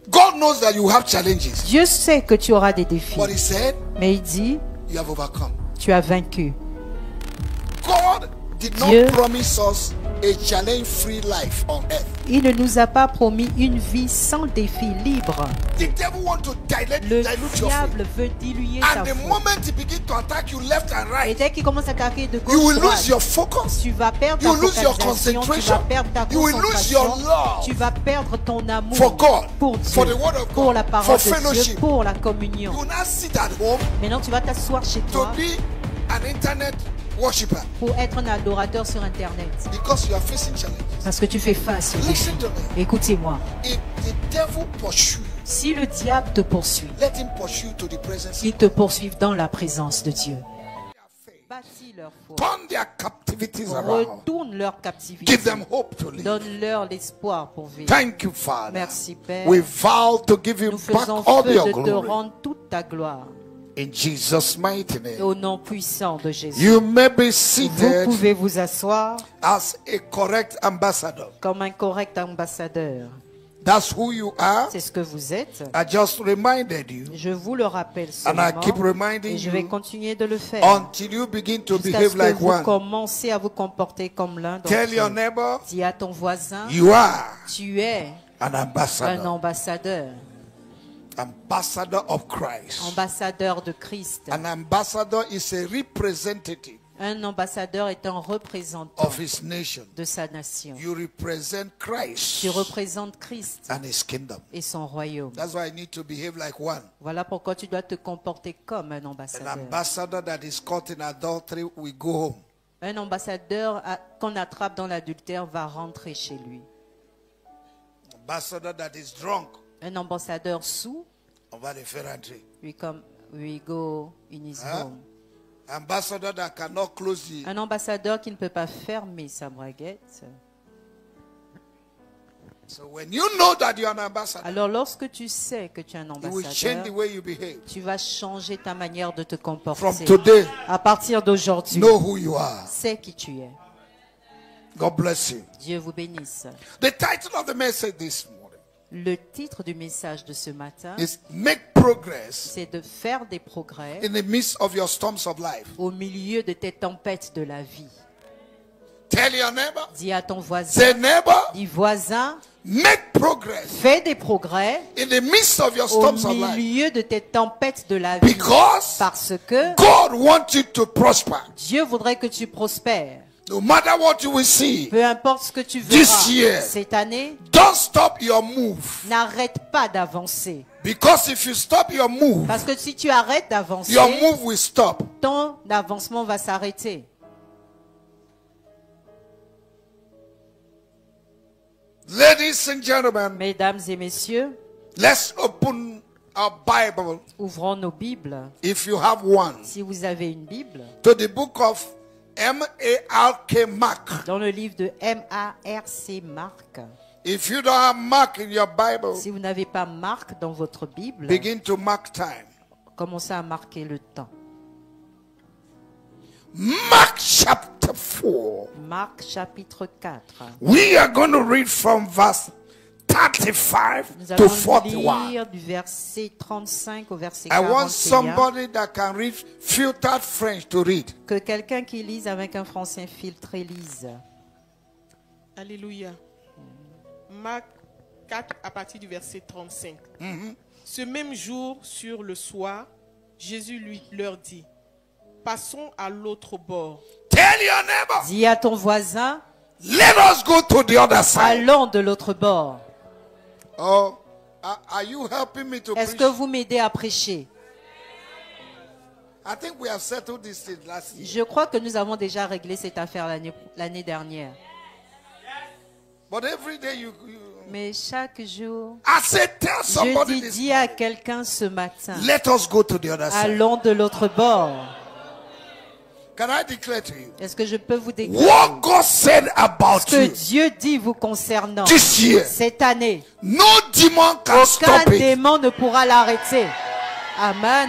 God knows that you have challenges. Dieu sait que tu auras des défis. But he said, Mais il dit, you have overcome. tu as vaincu. God did Dieu- not promise us a challenge-free life on earth. Il ne nous a pas promis une vie sans défi, libre. The devil wants to dilute Le your faith. diable veut diluer ta And the foi. moment he begins to attack you left and Et right, dès qu'il commence à attaquer de you gauche, will droite, lose your focus. tu vas perdre You ta lose your focalisation, tu vas concentration. perdre ta You will lose your concentration, love tu vas perdre ton amour for God, pour for Dieu, the word of pour God, la parole for de Dieu, fellowship. pour la You communion. will not sit at home Maintenant, tu vas t'asseoir chez to toi be an internet worshiper pour être un adorateur sur Internet. because you are facing challenges. Parce que tu fais face aux défis. Listen to me. Écoutez-moi. If the devil pursue, Si le diable te poursuit, let him pursue to the presence. qu'ils te poursuivent dans la présence de Dieu. Bâtis leur foi. Turn their captivities around. Retourne leur captivité. Give them hope to live. Donne-leur l'espoir pour vivre. Thank you, Father. Merci, Père. We vow to give you Nous back faisons all feu your de te glory. rendre toute ta gloire. In Jesus' mighty name. Au nom puissant de Jésus. You may be Vous seated pouvez vous asseoir as a correct ambassador. comme un correct ambassadeur. That's who you are. C'est ce que vous êtes. I just reminded you. Je vous le rappelle And I seulement. keep reminding Et je vais you continuer de le faire. until you begin to Jusqu'à behave ce que like vous one. commencez à vous comporter comme l'un d'entre Tell your eux. neighbor, Dis à ton voisin, you are tu es an un ambassador. ambassadeur. Ambassador of Christ. Ambassadeur de Christ. An ambassador is a representative Un ambassadeur est un représentant of his nation. de sa nation. You represent Christ Tu représentes Christ and his kingdom. et son royaume. That's why I need to behave like one. Voilà pourquoi tu dois te comporter comme un An ambassadeur. ambassador that is caught in adultery will go home. Un ambassadeur qu'on attrape dans l'adultère va rentrer chez lui. Ambassador that is drunk. Un ambassadeur sous, On va le faire entrer. we go in his Hein? home. Ambassador that cannot close the. Un ambassadeur qui ne peut pas fermer sa braguette. So when you know that you are an ambassador, Alors lorsque tu sais que tu es un you will change the ambassadeur, way you behave. tu vas changer ta manière de te From comporter. today, À partir d'aujourd'hui, know who you are. sais qui tu es. God bless you. Dieu vous bénisse. The title of the message this morning Le titre du message de ce matin, is Make Progress c'est de faire des progrès in the midst of your storms of life. au milieu de tes tempêtes de la vie. Tell your neighbor, Dis à ton voisin, say neighbor, dis voisin, make progress fais des progrès in the midst of your au storms of life. milieu de tes tempêtes de la vie. Because Parce que God wants you to prosper. Dieu voudrait que tu prospères. No matter what you will see, Peu importe ce que tu This year. verras cette année, don't stop your move. n'arrête pas d'avancer. Because if you stop your move, Parce que si tu arrêtes d'avancer, your move will stop. ton avancement va s'arrêter. Ladies and gentlemen, Mesdames et messieurs, let's open our Bible, ouvrons nos Bibles. if you have one, Si vous avez une Bible, to the book of M-A-R-K, Mark. dans le livre de M.A.R.C. Marc. If you don't have Mark in your Bible, Si vous n'avez pas Marc dans votre Bible, begin to mark time. commencez à marquer le temps. Mark chapter 4. Marc chapitre 4. We are going to read from verse 35 Nous to allons 41. lire du verset 35 au verset I want 41. somebody that can read filtered French to read. Que quelqu'un qui lise avec un français filtré lise. Alléluia. Marc 4 à partir du verset 35. Ce même jour, sur le soir, Jésus leur dit, passons à l'autre bord. Tell your neighbor, Dis à ton voisin, let us go to the other side. allons de l'autre bord. Oh, are you helping me to Est-ce preach? que vous m'aidez à prêcher? I think we have settled this thing last year. Je crois que nous avons déjà réglé cette affaire l'année dernière. But every day Mais chaque jour, I said, tell je somebody this dis à morning, quelqu'un ce matin, let us go to the other side. allons de l'autre bord. Can I declare to you Est-ce que je peux vous déclarer what God said about ce que you Dieu dit vous concernant this year? cette année? No demon can Aucun stop it. démon ne pourra l'arrêter. Amen.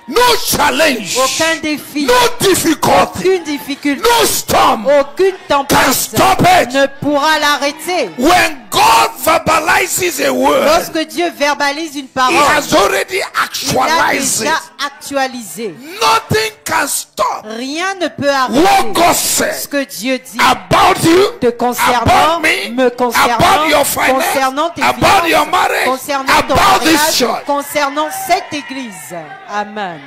No challenge. Aucun défi, No difficulty. aucune difficulté, No storm aucune can tempête stop it. ne pourra l'arrêter. When God verbalizes a word, Lorsque Dieu verbalise une He parole, has already il l'a actualized déjà it. actualisé. Nothing can stop Rien ne peut what arrêter God ce said que Dieu dit about you, te concernant, about me, me concernant, about your finance, concernant tes about finances, your marriage, concernant ton about this mariage, church. concernant cette église. Amen.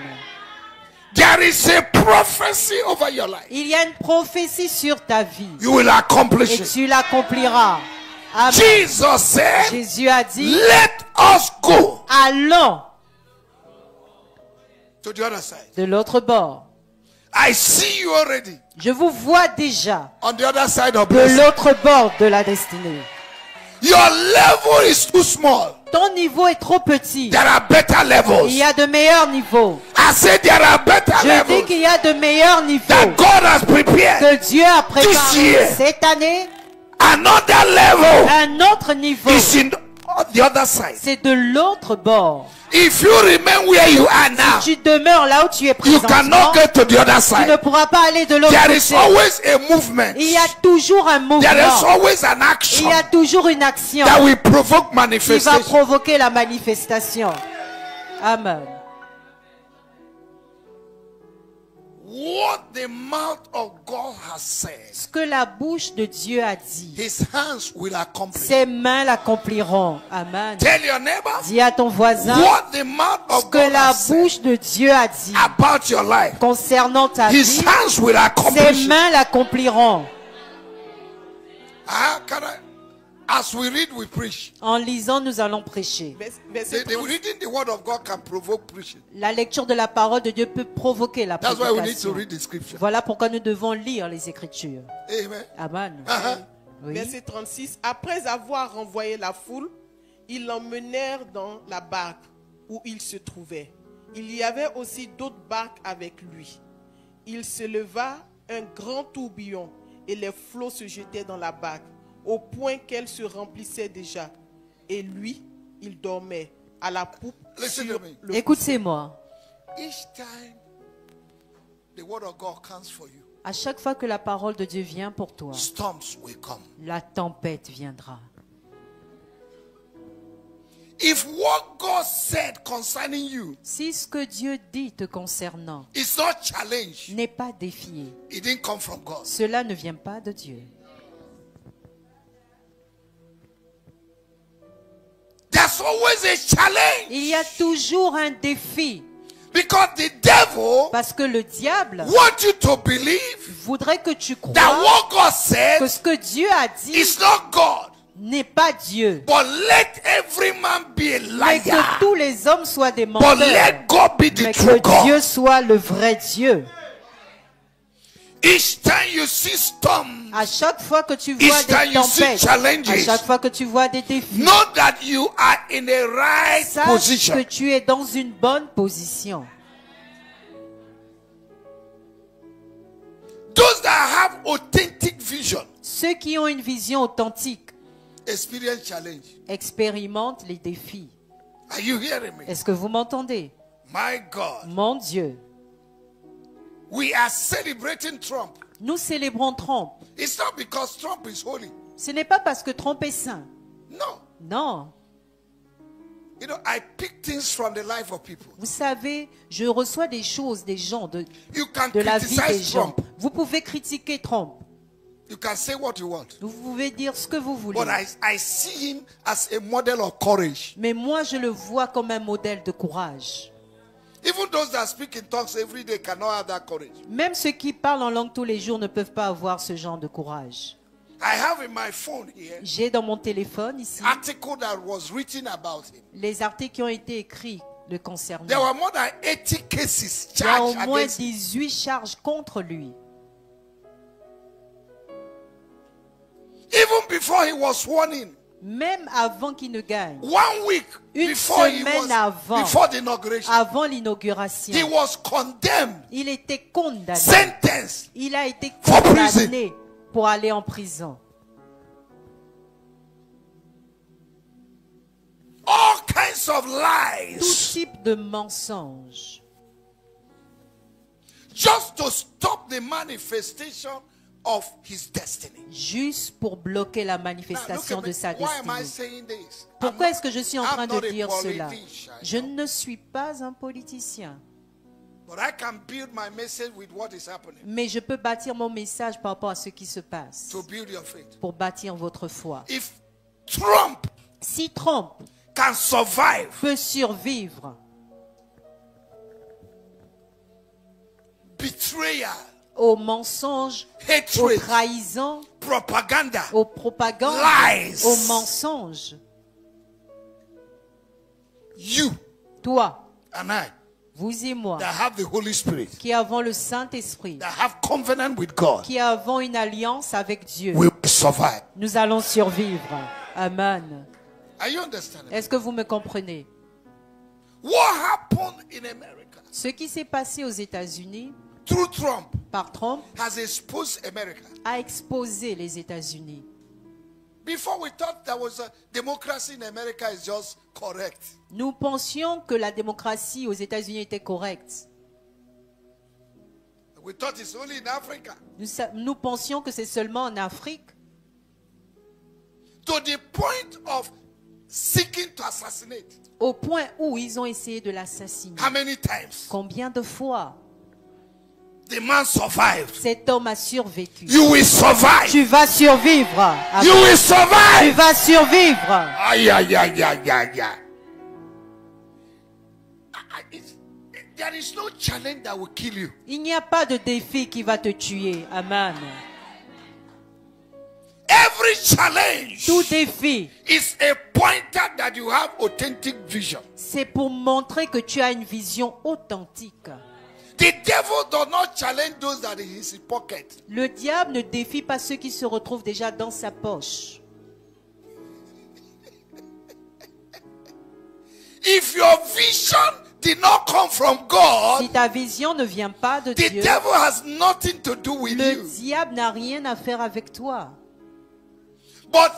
There is a prophecy over your life. Il y a une prophétie sur ta vie You will accomplish et it. tu l'accompliras. Amen. Jesus said, Jésus a dit, let us go allons to the other side. de l'autre bord. I see you already Je vous vois déjà on the other side of de blessing. l'autre bord de la destinée. Your level is too small. Ton niveau est trop petit. There are better Il levels. y a de meilleurs niveaux. I said there are better Je dis levels qu'il y a de meilleurs niveaux that God has prepared. que Dieu a This préparé year. cette année. Another level Un autre niveau, is in on the other side. c'est de l'autre bord. If you remain where you are now, Tu demeures là où tu es you présentement. cannot get to the other Tu ne side. pourras pas aller de l'autre There is côté. always a movement. Il y a toujours un mouvement. There is always an Il action y a toujours une action that will provoke qui va manifestation. provoquer la manifestation. Amen. What the mouth of God has said, Ce que la bouche de Dieu a dit, His hands will accomplish. ses mains l'accompliront. Amen. Tell your neighbor Dis à ton voisin what the mouth ce of que God la has said bouche de Dieu a dit about your life. concernant ta His vie. hands will accomplish Ses it. mains l'accompliront. As we read, we preach. En lisant, nous allons prêcher. Verset The 30. reading the word of God can provoke preaching. La lecture de la parole de Dieu peut provoquer la That's why we need to prédication. read the scripture. Voilà pourquoi nous devons lire les Écritures. Amen. Amen. Uh-huh. Oui. Verset 36. Après avoir renvoyé la foule, ils l'emmenèrent dans la barque où il se trouvait. Il y avait aussi d'autres barques avec lui. Il se leva un grand tourbillon et les flots se jetaient dans la barque au point qu'elle se remplissait déjà. Et lui, il dormait à la poupe Listen sur to me. le Écoutez-moi. Each time the word of God comes for you, À chaque fois que la parole de Dieu vient pour toi, storms will come. la tempête viendra. If what God said concerning you Si ce que Dieu dit te concernant is not challenged, n'est pas défié, it didn't come from God. cela ne vient pas de Dieu. There's always a challenge Il y a toujours un défi because the devil parce que le diable wants you to believe voudrait que tu that crois what God que said ce que Dieu a dit is not God. n'est pas Dieu. But let every man be a Mais que liar. tous les hommes soient des But menteurs. let God be the Mais true que Dieu God. soit le vrai Dieu. Each time you see storm, À chaque fois que tu vois each time des you see tempêtes, à challenges, chaque fois que tu vois des défis, know that you are in a right sache position. que tu es dans une bonne position. Those that have authentic vision Ceux qui ont une vision authentique experience challenge. expérimentent les défis. Are you hearing me? Est-ce que vous m'entendez? My God. Mon Dieu, We are celebrating Trump. nous célébrons Trump. It's not because Trump is holy. Ce n'est pas parce que Trump est saint. No. Non. You know, I pick things from the life of people. Vous savez, je reçois des choses des gens, You can de la vie des criticize gens. Trump. Vous pouvez critiquer Trump. You can say what you want. Vous pouvez dire ce que vous voulez. But I see him as a model of courage. Mais moi, je le vois comme un modèle de courage. Even those that speak in tongues every day cannot have that courage. Même ceux qui parlent en langue tous les jours ne peuvent pas avoir ce genre de courage. I have in my phone here J'ai dans mon téléphone ici article that was written about him. les articles qui ont été écrits le There concernant. were more than 80 cases Il y a au charged moins against him. 18 charges contre lui. Even before he was sworn in. Même avant qu'il ne gagne. 1 week Une before semaine avant. before the inauguration, Avant l'inauguration, he was condemned, il était condamné. sentenced. Il a été For condamné pour aller en prison. All kinds of Tout lies type de mensonges. just to stop the manifestation of his destiny. juste pour bloquer la Now, look manifestation at de me. sa Why am I destinée. saying this? Pourquoi est-ce que je suis en train I'm de not a dire cela? politician, Je ne suis pas un politicien, but I can build my message with what is happening mais je peux bâtir mon message par rapport à ce qui se passe to build your faith. pour bâtir votre foi. If Trump Si Trump can survive peut survivre betrayal, aux mensonges, aux hatred, trahisons, propaganda, aux propagandes, lies, aux mensonges, you toi, and I vous et moi, that have the Holy Spirit, qui avons le Saint-Esprit, that have covenant with God, qui avons une alliance avec Dieu, will survive. nous allons survivre. Amen. Are you understanding? Est-ce que vous me comprenez? What happened in America Ce qui s'est passé aux États-Unis through Trump par Trump has exposed America. a exposé les États-Unis. Before we thought there was a democracy in America is just correct. Nous pensions que la démocratie aux États-Unis était correcte. We thought it's only in Africa. Nous pensions que c'est seulement en Afrique, To the point of seeking to assassinate. au point où ils ont essayé de l'assassiner. How many times? Combien de fois The man survived. cet homme a survécu? You will survive. Tu vas survivre. Amen. You will Tu survive. vas survivre. Aïe, aïe, aïe, aïe, aïe, aïe. There is no challenge that will kill you. Il n'y a pas de défi qui va te tuer. Amen. Every challenge Tout défi, is a pointer that you have authentic vision. c'est pour montrer que tu as une vision authentique. The devil does not challenge those that are in his pocket. Le diable ne défie pas ceux qui se retrouvent déjà dans sa poche. If your vision did not come from God, Si ta vision ne vient pas de the Dieu, devil has nothing to do with le you. diable n'a rien à faire avec toi. But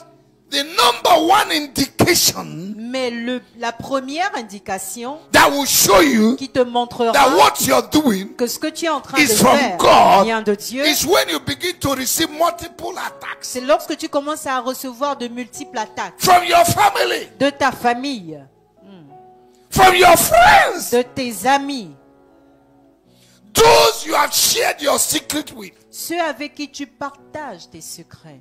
the number one indication Mais la première indication that will show you qui te montrera that what you're doing que ce que tu es en train de is from faire God vient de Dieu, is when you begin to receive multiple attacks c'est lorsque tu commences à recevoir de multiples attaques from your family, de ta famille, from your friends, de tes amis, those you have shared your secret with. ceux avec qui tu partages tes secrets.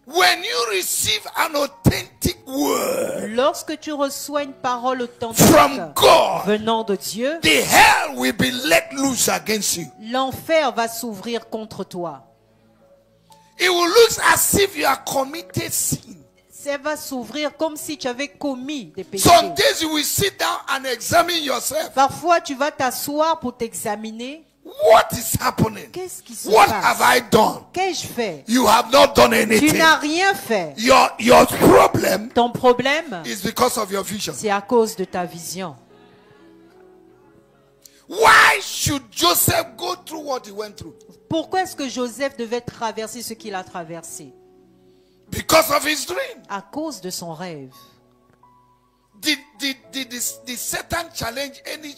When you receive an authentic word Lorsque tu reçois une parole authentique from God, venant de Dieu, the hell will be let loose against you. l'enfer va s'ouvrir contre toi. It will look as if you are committed sin. Ça va s'ouvrir comme si tu avais commis des péchés. Some days you will sit down and examine yourself. Parfois, tu vas t'asseoir pour t'examiner. What is happening? Qu'est-ce qui se What passe? have I done? Qu'ai-je fait? You have not done Tu anything. n'as rien fait. Your problem Ton problème, is because of your vision. c'est à cause de ta vision. Why should Joseph go through what he went through? Pourquoi est-ce que Joseph devait traverser ce qu'il a traversé? Because of his dream. À cause de son rêve. Did Satan challenge any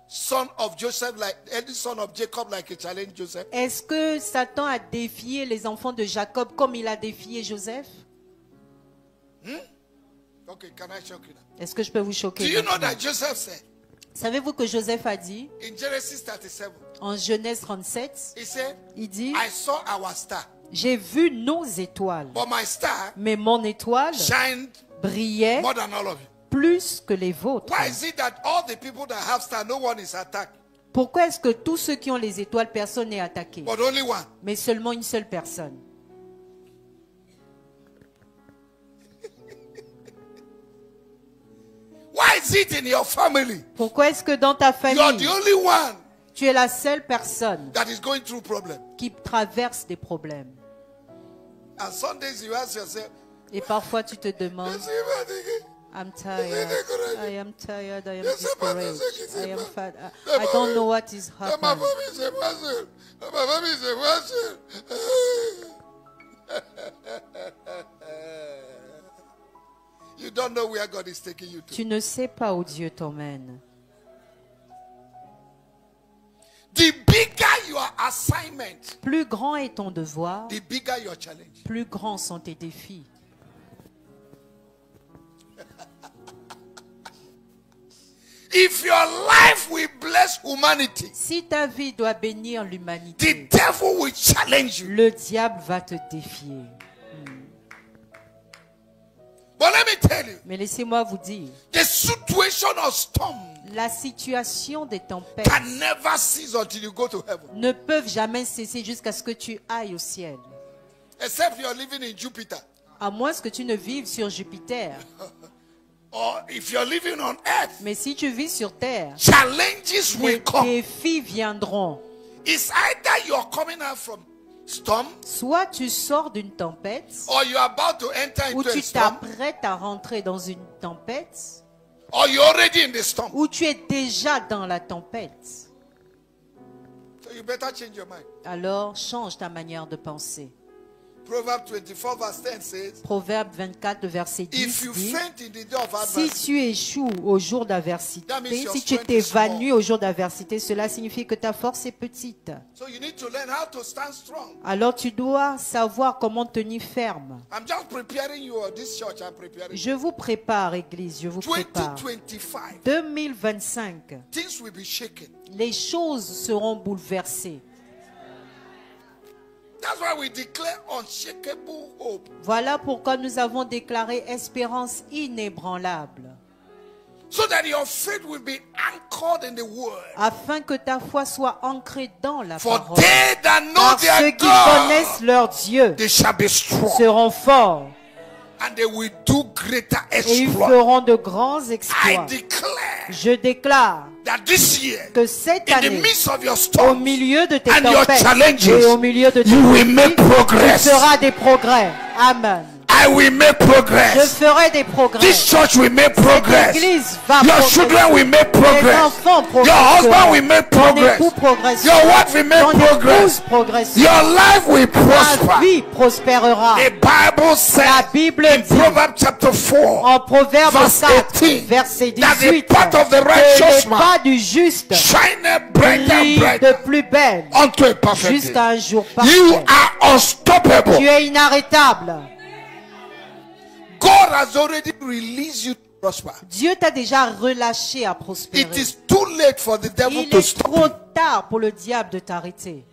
son of Joseph, like any son of Jacob, like he challenged Joseph? Est-ce que Satan a défié les enfants de Jacob comme il a défié Joseph? Okay, can I shock you now? Est-ce que je peux vous Do choquer? you know maintenant? that Joseph said Savez-vous que Joseph a dit in Genesis 37? en Genèse 37, He said, il dit, I saw our star, j'ai vu nos étoiles, but my star mais mon étoile shined brillait more than all of you. plus que les vôtres. Why is it that all the people that have star, no one is attacked, Pourquoi est-ce que tous ceux qui ont les étoiles, personne n'est attaqué, but only one? mais seulement une seule personne? Why is it in your family? Pourquoi est-ce que dans ta You are famille, the only one tu es la seule personne that is going through problem. qui traverse des problèmes? And some days you ask yourself, Et parfois tu te demandes, "Let's see if I think it." I'm tired, I am tired, I am discouraged, I am fat, I don't know what is My happening. family is a person. My family is a person. You don't know where God is taking you to. Tu ne sais pas où Dieu t'emmène. The bigger your plus grand est ton devoir, the bigger your challenge. plus grands sont tes défis. If your life will bless humanity, Si ta vie doit bénir l'humanité, the devil will challenge you. le diable va te défier. But let me tell you, Mais laissez-moi vous dire, the situation of storm la situation des tempêtes can never cease until you go to heaven. ne peuvent jamais cesser jusqu'à ce que tu ailles au ciel. Except you're living in Jupiter. À moins que tu ne vives sur Jupiter. Or if you're living on earth, Mais si tu vis sur terre, challenges les will come. défis viendront. It's either you're coming out from storm Soit tu sors d'une tempête, or you're about to enter ou into tu a storm t'apprêtes à rentrer dans une tempête, or you're already in the storm. ou tu es déjà dans la tempête. So you better change your mind. Alors change ta manière de penser. Proverbs 24 verse 10 says, Proverbe 24, le verset 10 if you dit, faint in the day of si adversity, tu échoues au jour d'adversité, That means your si tu strength is small. t'évanouis au jour d'adversité, cela signifie que ta force est petite. so you need to learn how to stand strong. Alors tu dois savoir comment tenir ferme. I'm just preparing you, or this church I'm preparing. Je vous prépare, Église, je vous prépare. 2025, 2025, things will be shaken. les choses seront bouleversées. That's why we declare unshakable hope. Voilà pourquoi nous avons déclaré espérance inébranlable, So that your faith will be anchored in the word. afin que ta foi soit ancrée dans la For parole. they that know Car their ceux qui God, connaissent leur Dieu they shall be strong, seront forts and they will do greater et ils exploits. feront de grands I exploits. declare Je déclare that this year, que cette in the année, midst of your au storm milieu de tes and your tempêtes challenges, et au milieu de tes you will make défis, tu progress. feras des progrès. Amen. I will make Je progress. ferai des progrès. This church will make progress. L'Église va Your progresser. children will make Tes progress. enfants Your husband progresseront. will make Ton progress. époux progressera. Your wife will make Ton progress. épouse progressera. Your life will Ta prosper. vie prospérera. The Bible says La Bible in dit Proverbs chapter 4, en Proverbe verse 4, 18, verset that the 18, path of the que righteous les man pas du juste shineth brighter and brillent de brighter plus belle unto a perfect day. jusqu'à un jour You parfait. are unstoppable. Tu es inarrêtable. God has already released you to prosper. Dieu t'a déjà relâché à prospérer. It is too late for the devil Il to est stop trop you. tard pour le diable de t'arrêter.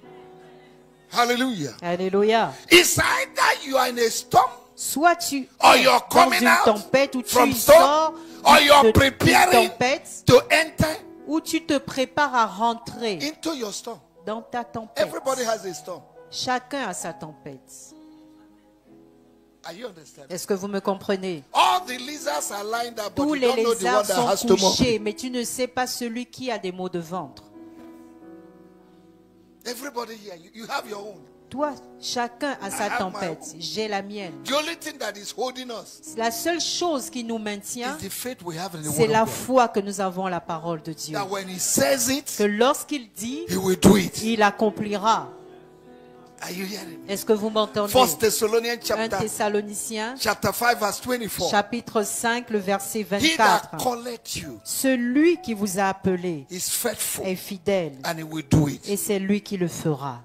Hallelujah. Alléluia. It's either you are in a storm Soit tu or es you're dans coming une out tempête où tu from sors storm or you're d'une preparing tempête, to enter où tu te prépares à rentrer into your storm. dans ta tempête. Everybody has a storm. Chacun a sa tempête. Are you understanding? Est-ce que vous me comprenez? All the lizards are lined up, but Tous you les don't know the one lézards that sont has stomach. couchés, mais tu ne sais pas celui qui a des maux de ventre. Everybody here, you have your own. Toi, chacun a I sa have tempête. my own. J'ai la mienne. The only thing that is holding us La seule chose qui nous maintient, is the faith we have in the c'est word la of God. foi que nous avons en la parole de Dieu. That when he says it, Que lorsqu'il dit, he will do it. il accomplira. Are you hearing me? Est-ce que vous m'entendez? 1 Thessalonians 1 Thessaloniciens, chapter 5 verse 24. chapitre 5, le verset He that 24. calleth you Celui qui vous a appelé is faithful, est fidèle and he will do it. et c'est lui qui le fera.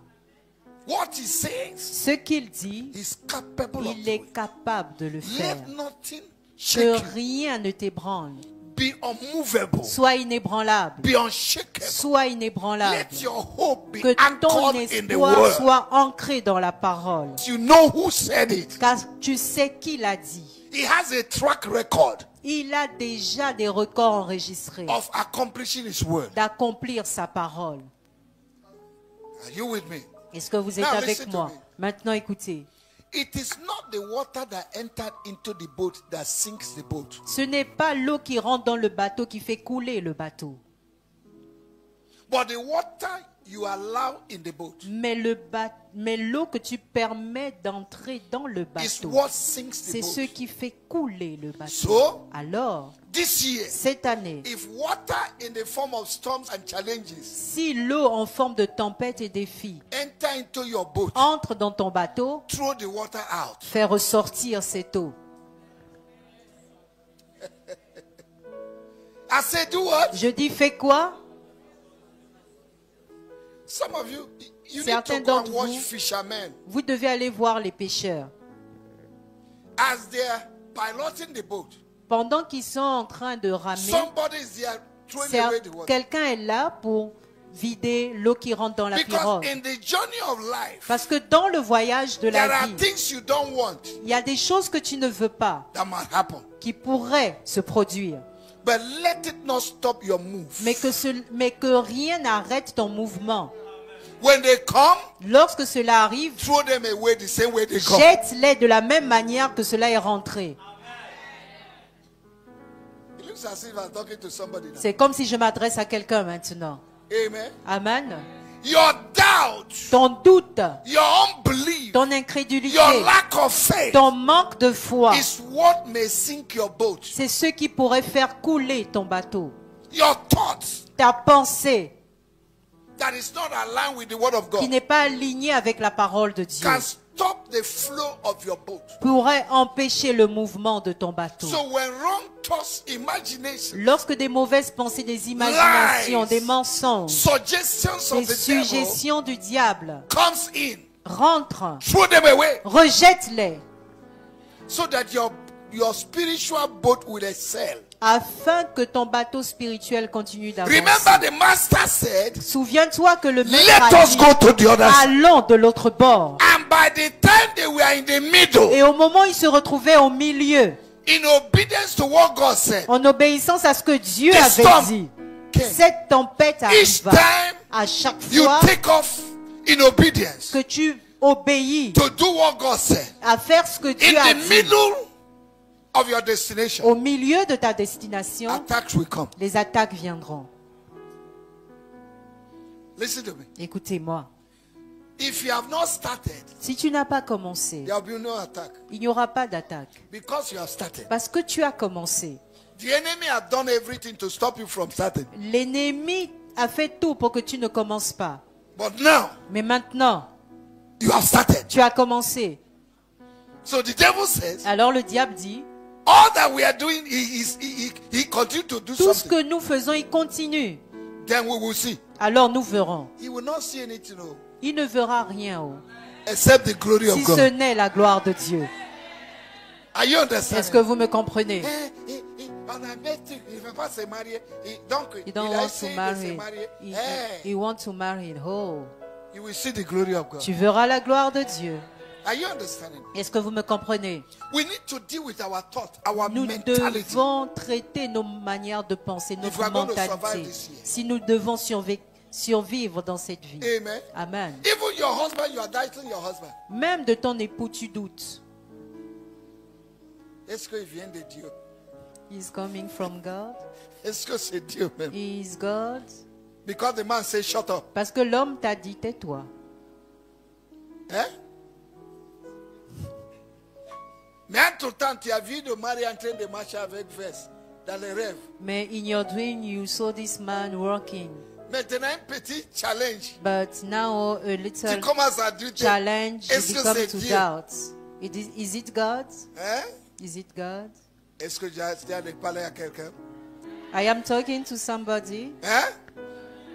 What he says, Ce qu'il dit, he's capable of il doing. est capable de le faire. Let nothing Que shake you. rien ne t'ébranle. Be unmovable. Sois inébranlable. Be unshakable. Sois inébranlable. Let your hope be Que ton anchored in the espoir word. soit ancré dans la parole. You know who said it. Car tu sais qui l'a dit. He has a track record Il a déjà des records enregistrés of accomplishing his word. d'accomplir sa parole. Are you with me? Est-ce que vous êtes Now, avec listen to moi? me. Maintenant, écoutez. It is not the water that entered into the boat that sinks the boat. Ce n'est pas l'eau qui rentre dans le bateau qui fait couler le bateau. But the water you allow in the boat Mais l'eau que tu permets d'entrer dans le is bateau, what sinks the c'est ce boat. qui fait couler le bateau. So, Alors, this year, cette année, if water in the form of storms and challenges si l'eau en forme de tempête et défi enter into your boat, entre dans ton bateau, throw the water out. fais ressortir cette eau. I said, do what? Je dis, fais quoi? Some of you need Certains to go and d'entre watch vous, fishermen vous devez aller voir les pêcheurs. as they're piloting the boat. Pendant qu'ils sont en train de ramer, Somebody is there throwing away the water. quelqu'un est là pour vider l'eau qui rentre dans la pirogue. Because in the journey of life, Parce que dans le voyage de there la are vie, things you don't want il y a des choses que tu ne veux pas that might happen. qui pourraient se produire. But let it not stop your move. Mais que rien n'arrête ton mouvement. When they come, Lorsque cela arrive, throw them away the same way they come. jette-les de la même manière que cela est rentré. It looks as if I'm talking to somebody now. C'est comme si je m'adresse à quelqu'un maintenant. Amen. Amen. Your doubt, Ton doute, your unbelief, ton incrédulité, your lack of faith ton manque de foi, is what may sink your boat. c'est ce qui pourrait faire couler ton bateau. Your thoughts Ta pensée that is not aligned with the word of qui God n'est pas alignée avec la parole de Dieu can stop the flow of your boat. pourrait empêcher le mouvement de ton bateau. So when wrong thoughts, imagination, Lorsque des mauvaises pensées, des imaginations, Lies, des mensonges, suggestions of des the devil suggestions du diable comes in, rentrent, throw them away rejette-les so that your spiritual boat will excel. afin que ton bateau spirituel continue d'avancer. Remember the master said, Souviens-toi que le maître let a us dit, go to the other side. allons de l'autre bord. And by the time they were in the middle, Et au moment où ils se retrouvaient au milieu, in obedience to what God said, en obéissance à ce que Dieu The avait storm dit, came. cette tempête Each arriva. time À chaque you fois take off in obedience que tu obéis to do what God said, à faire ce que in Dieu a the dit, middle of your destination, au milieu de ta destination, attacks will come. les attaques viendront. Listen to me. Écoutez-moi, If you have not started, si tu n'as pas commencé, there will be no attack il n'y aura pas d'attaque. because you have started. Parce que tu as commencé. The enemy has done everything to stop you from starting. L'ennemi a fait tout pour que tu ne commences pas. But now, Mais maintenant, you have started. tu as commencé. So the devil says, Alors le diable dit, all that we are doing, he continue to do tout ce something. que nous faisons, il continue. Then we will see. Alors nous verrons. He will not see anything Il ne verra rien, oh, except the glory of si ce God. n'est la gloire de Dieu. Are you understanding? Est-ce que vous me comprenez? On a met, il ne veut pas se marier. Donc, He don't il a want to essayé de se marry. marier. He wants to marry. Oh, You will see the glory of God. tu verras la gloire de Dieu. Are you understanding? Est-ce que vous me comprenez? We need to deal with our thought, our Nous mentality. devons traiter nos manières de penser, If we notre are going to survive mentalité. this year. Si nous devons survivre dans cette vie. Amen. Amen. Even your husband, you are doubting your husband. Même de ton époux, tu doutes. Est-ce qu'il vient de Dieu? He's coming from God. Est-ce que c'est Dieu même? He is God. Because the man says, shut up. Parce que l'homme t'a dit, tais-toi. Hein? Mais entre-temps, tu as vu de Marie en train de marcher avec Vest dans les rêves. Mais in your dream, you saw this man working. Maintenant, un petit challenge. But now a Tu little commences à douter. challenge, you Est-ce que become c'est to Dieu? doubt. Is it God? Hein? Is it God? Est-ce que j'ai essayé de parler à quelqu'un? I am talking to somebody. Hein?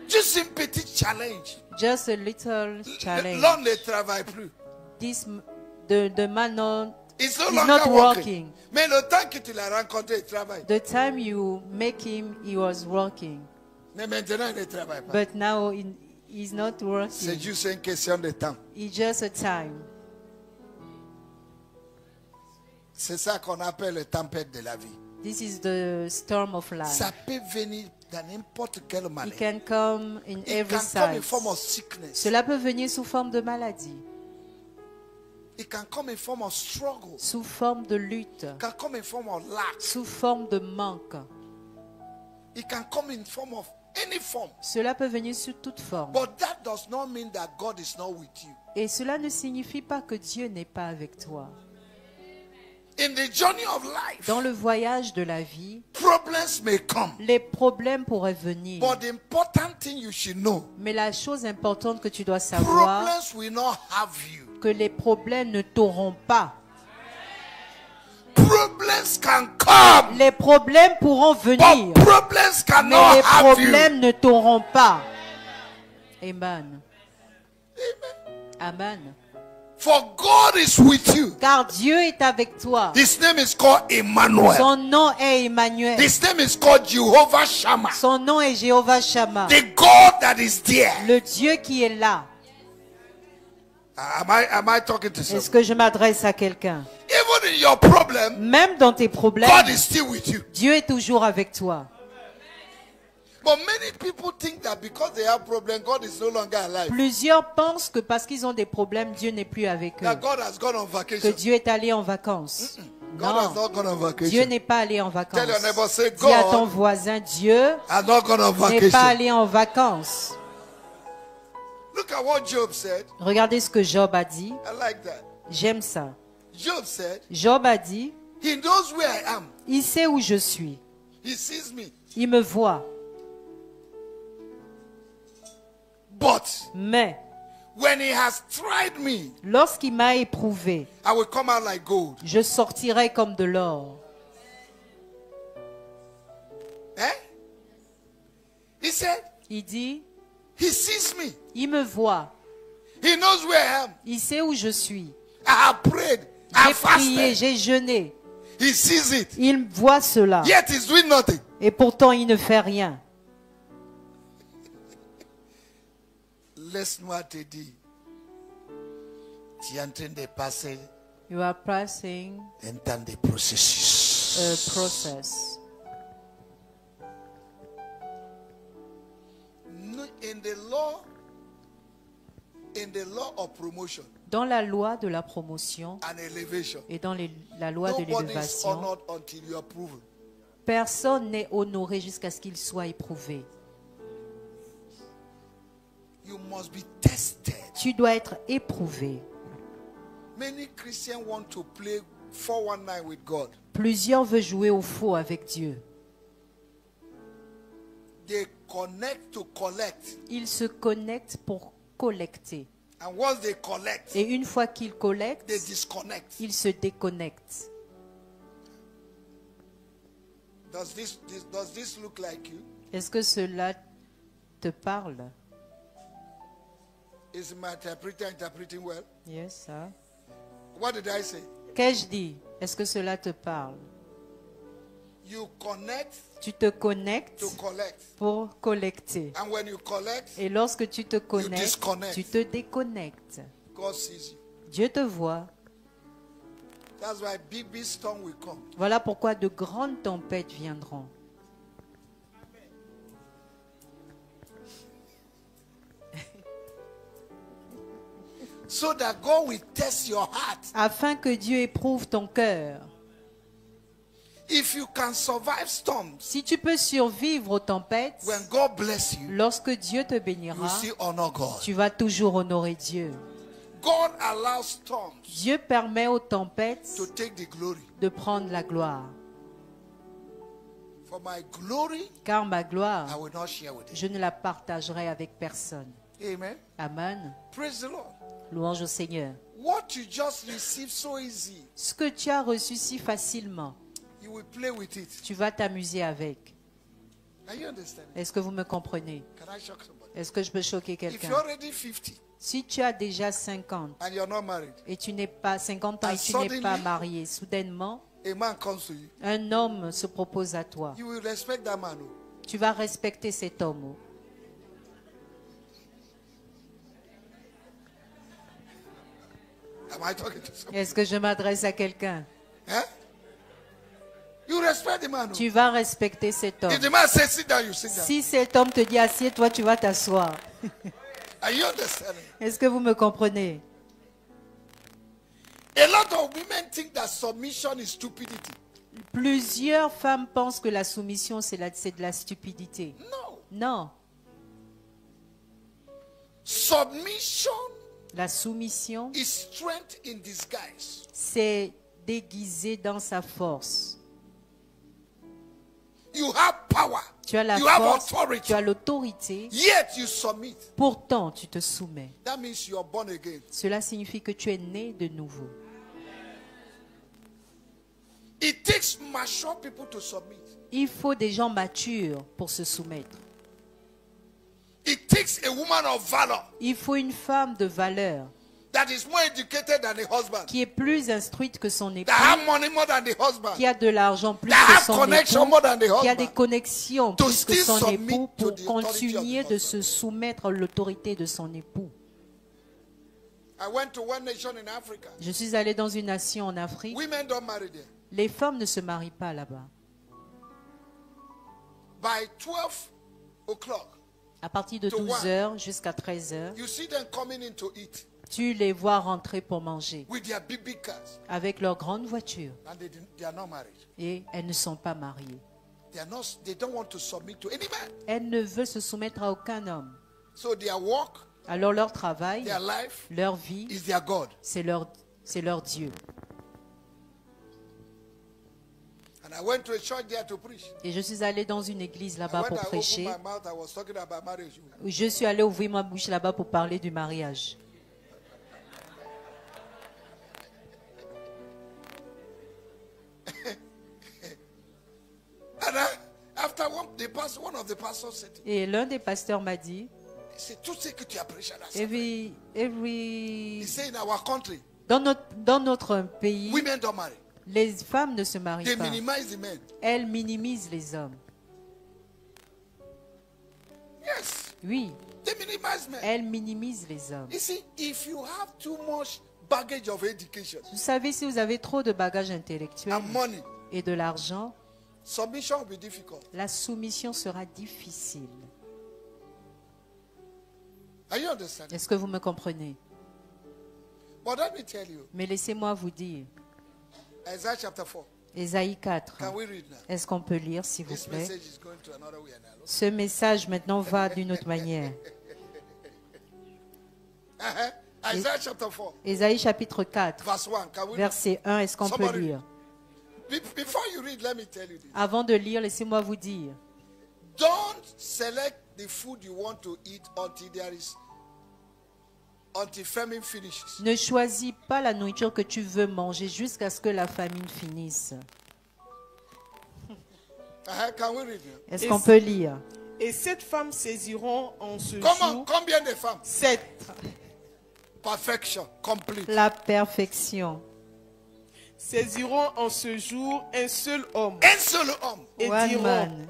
Juste une petite challenge. Just a little challenge. L'homme ne travaille plus. The man He's is no not longer working. Mais le temps que tu l'as rencontré, il travaille. The time you make him, he was working. Mais maintenant, il ne travaille pas. But now he's not C'est working. juste une question de temps. It's just a time. C'est ça qu'on appelle le tempête de la vie. This is the storm of life. Ça peut venir dans n'importe quelle It manière. can come in It every can come in side. form of sickness. Cela peut venir sous forme de maladie, It can come in form of struggle. sous forme de lutte, It can come in form of lack. sous forme de manque. It can come in form of any form. Cela peut venir sous toute forme. But that does not mean that God is not with you. Et cela ne signifie pas que Dieu n'est pas avec toi. In the journey of life, Dans le voyage de la vie, problems may come. les problèmes pourraient venir. But the important thing you should know, Mais la chose importante que tu dois savoir, problems will not have you. que les problèmes ne t'auront pas. Problems can come, Les problèmes pourront venir, but problems mais cannot les have you. problèmes ne t'auront pas. Amen. Amen. For God is with you. Car Dieu est avec toi. His name is called Emmanuel. Son nom est Emmanuel. His name is called Jehovah Shammah. Son nom est Jéhovah Shammah. The God that is there. Le Dieu qui est là. Am I talking to someone? Est-ce que je m'adresse à quelqu'un? Even in your problem, Même dans tes problèmes, God is still with you. Dieu est toujours avec toi. But many people think that because they have problem, God is no longer alive. Plusieurs pensent que parce qu'ils ont des problèmes, Dieu n'est plus avec eux. That God has gone on Que vacation. Dieu est allé en vacances. God has Non, not gone on vacation. Dieu n'est pas allé en vacances. Tell your neighbor, say, Dis à ton God voisin, Dieu has not gone on n'est pas vacation. allé en vacances. Look at what Job said. Regardez ce que Job a dit. I like that. J'aime ça. Job said, Job a dit, He knows where I am. il sait où je suis. He sees me. Il me voit. But Mais when He has tried me, lorsqu'il m'a éprouvé, I will come out like gold. je sortirai comme de l'or. Eh? He said, Il dit, He sees me. il me voit. He knows where I am. Il sait où je suis. I have prayed. I J'ai have prié, fasted. j'ai jeûné. He sees it. Il voit cela. Yet He's doing nothing. Et pourtant, il ne fait rien. Laisse-moi te dire, tu es en train de passer You are passing un temps de processus. a process. In the law of promotion Dans la loi de la promotion and elevation, et dans la loi de nobody is l'élévation, honored until you are proven. personne n'est honoré jusqu'à ce qu'il soit éprouvé. You must be tested. Tu dois être éprouvé. Many Christians want to play 419 with God. Plusieurs veulent jouer au faux avec Dieu. They connect to collect. Ils se connectent pour collecter. And once they collect, Et une fois qu'ils collectent, they disconnect. ils se déconnectent. Does this look like you? Est-ce que cela te parle? Is my interpreter interpreting well? Yes, sir. What did I say? Qu'ai-je dit? Est-ce que cela te parle? You connect Tu te connectes to collect. pour collecter. And when you collect, Et lorsque tu te connectes, disconnect. tu te déconnectes. God sees you. Dieu te voit. That's why big storm will come. Voilà pourquoi de grandes tempêtes viendront. So that God will test your heart. Afin que Dieu éprouve ton cœur. If you can survive storms, Si tu peux survivre aux tempêtes, when God bless you, lorsque Dieu te you bénira, still honor God. tu vas toujours honorer Dieu. God allows storms Dieu permet aux tempêtes to take the glory. de prendre la gloire. For my glory, Car ma I gloire, will not share with you. je ne la partagerai avec personne. Amen. Amen. Praise the Lord. Louange au Seigneur. What you just received so easy, Ce que tu as reçu si facilement, you will play with it. tu vas t'amuser avec. Are you understanding? Est-ce que vous me comprenez? Can I shock somebody? Est-ce que je peux choquer If quelqu'un? you're already 50 Si tu as déjà 50 and you're not married, et tu n'es pas 50 ans et tu n'es pas marié, soudainement, a man comes to you, un homme se propose à toi. you will respect that man. Oh. Tu vas respecter cet homme. Am I talking to someone? Est-ce que je m'adresse à quelqu'un? Eh? You respect the man. Oh. Tu vas respecter cet homme. If the man says sit down, you sit down. Si cet homme te dit assieds-toi, tu vas t'asseoir. Are you understanding? Est-ce que vous me comprenez? A lot of women think that submission is stupidity. Plusieurs femmes pensent que la soumission, c'est de la stupidité. No. Non. Submission La soumission, is strength in disguise. c'est déguisé dans sa force. You have power. Tu as la You have force, authority. tu as l'autorité, Yet you submit. pourtant tu te soumets. That means you are born again. Cela signifie que tu es né de nouveau. It takes mature people to submit. Il faut des gens matures pour se soumettre. It it takes a woman of valor Il faut une femme de valeur that is more educated than the husband, qui est plus instruite que son époux, that have money more than the husband, qui a de l'argent plus that que have son connection époux, more than the qui a des husband, connexions to plus que still son submit époux to pour the authority of the continuer de husband. se soumettre à l'autorité de son époux. I went to one nation in Africa. Je suis allée dans une nation en Afrique. Women don't marry there. Les femmes ne se marient pas là-bas. By 12 o'clock, À partir de To 12 heures jusqu'à 13 heures, you see them coming in to eat tu les vois rentrer pour manger with their big cars, avec leur grande voiture and they are not married. et elles ne sont pas mariées. They don't want to submit to any man. Elles ne veulent se soumettre à aucun homme. So their work, Alors leur travail, their life leur vie, is their God. c'est leur Dieu. And I went to a church there to preach. Et je suis allée dans une église là-bas And when pour I opened prêcher. my mouth, I was talking about marriage. Je suis allée ouvrir ma bouche là-bas pour parler du mariage. And after one of the pastors said, Et l'un des pasteurs m'a dit, c'est tout ce que tu as prêché là. every, He said in our country, dans notre pays, women don't marry. les femmes ne se marient They pas. minimize the men. Elles minimisent les hommes. Yes, Oui, they minimize men. elles minimisent les hommes. You see, if you have too much baggage of education Vous savez, si vous avez trop de bagages intellectuels and money, et de l'argent, submission will be difficult. la soumission sera difficile. Are you understanding? Est-ce que vous me comprenez? But let me tell you, Mais laissez-moi vous dire, Isaiah chapter 4. Ésaïe 4, Can we read now? est-ce qu'on peut lire, s'il vous This plaît? message is going to another way now. Ce message maintenant va d'une autre manière. Isaiah chapter 4, Ésaïe chapitre 4, verse 1. Can we verset 1, est-ce qu'on peut Somebody lire? Before you read, let me tell you this. Avant de lire, laissez-moi vous dire, Don't select the food you want to eat until famine finishes. ne choisis pas la nourriture que tu veux manger jusqu'à ce que la famine finisse. Can we read now? Est-ce qu'on peut lire? Et 7 femmes saisiront en ce jour. Combien de femmes? 7. Perfection, complete. La perfection. Saisiront en ce jour un seul homme. Un seul homme. Et One diront. man.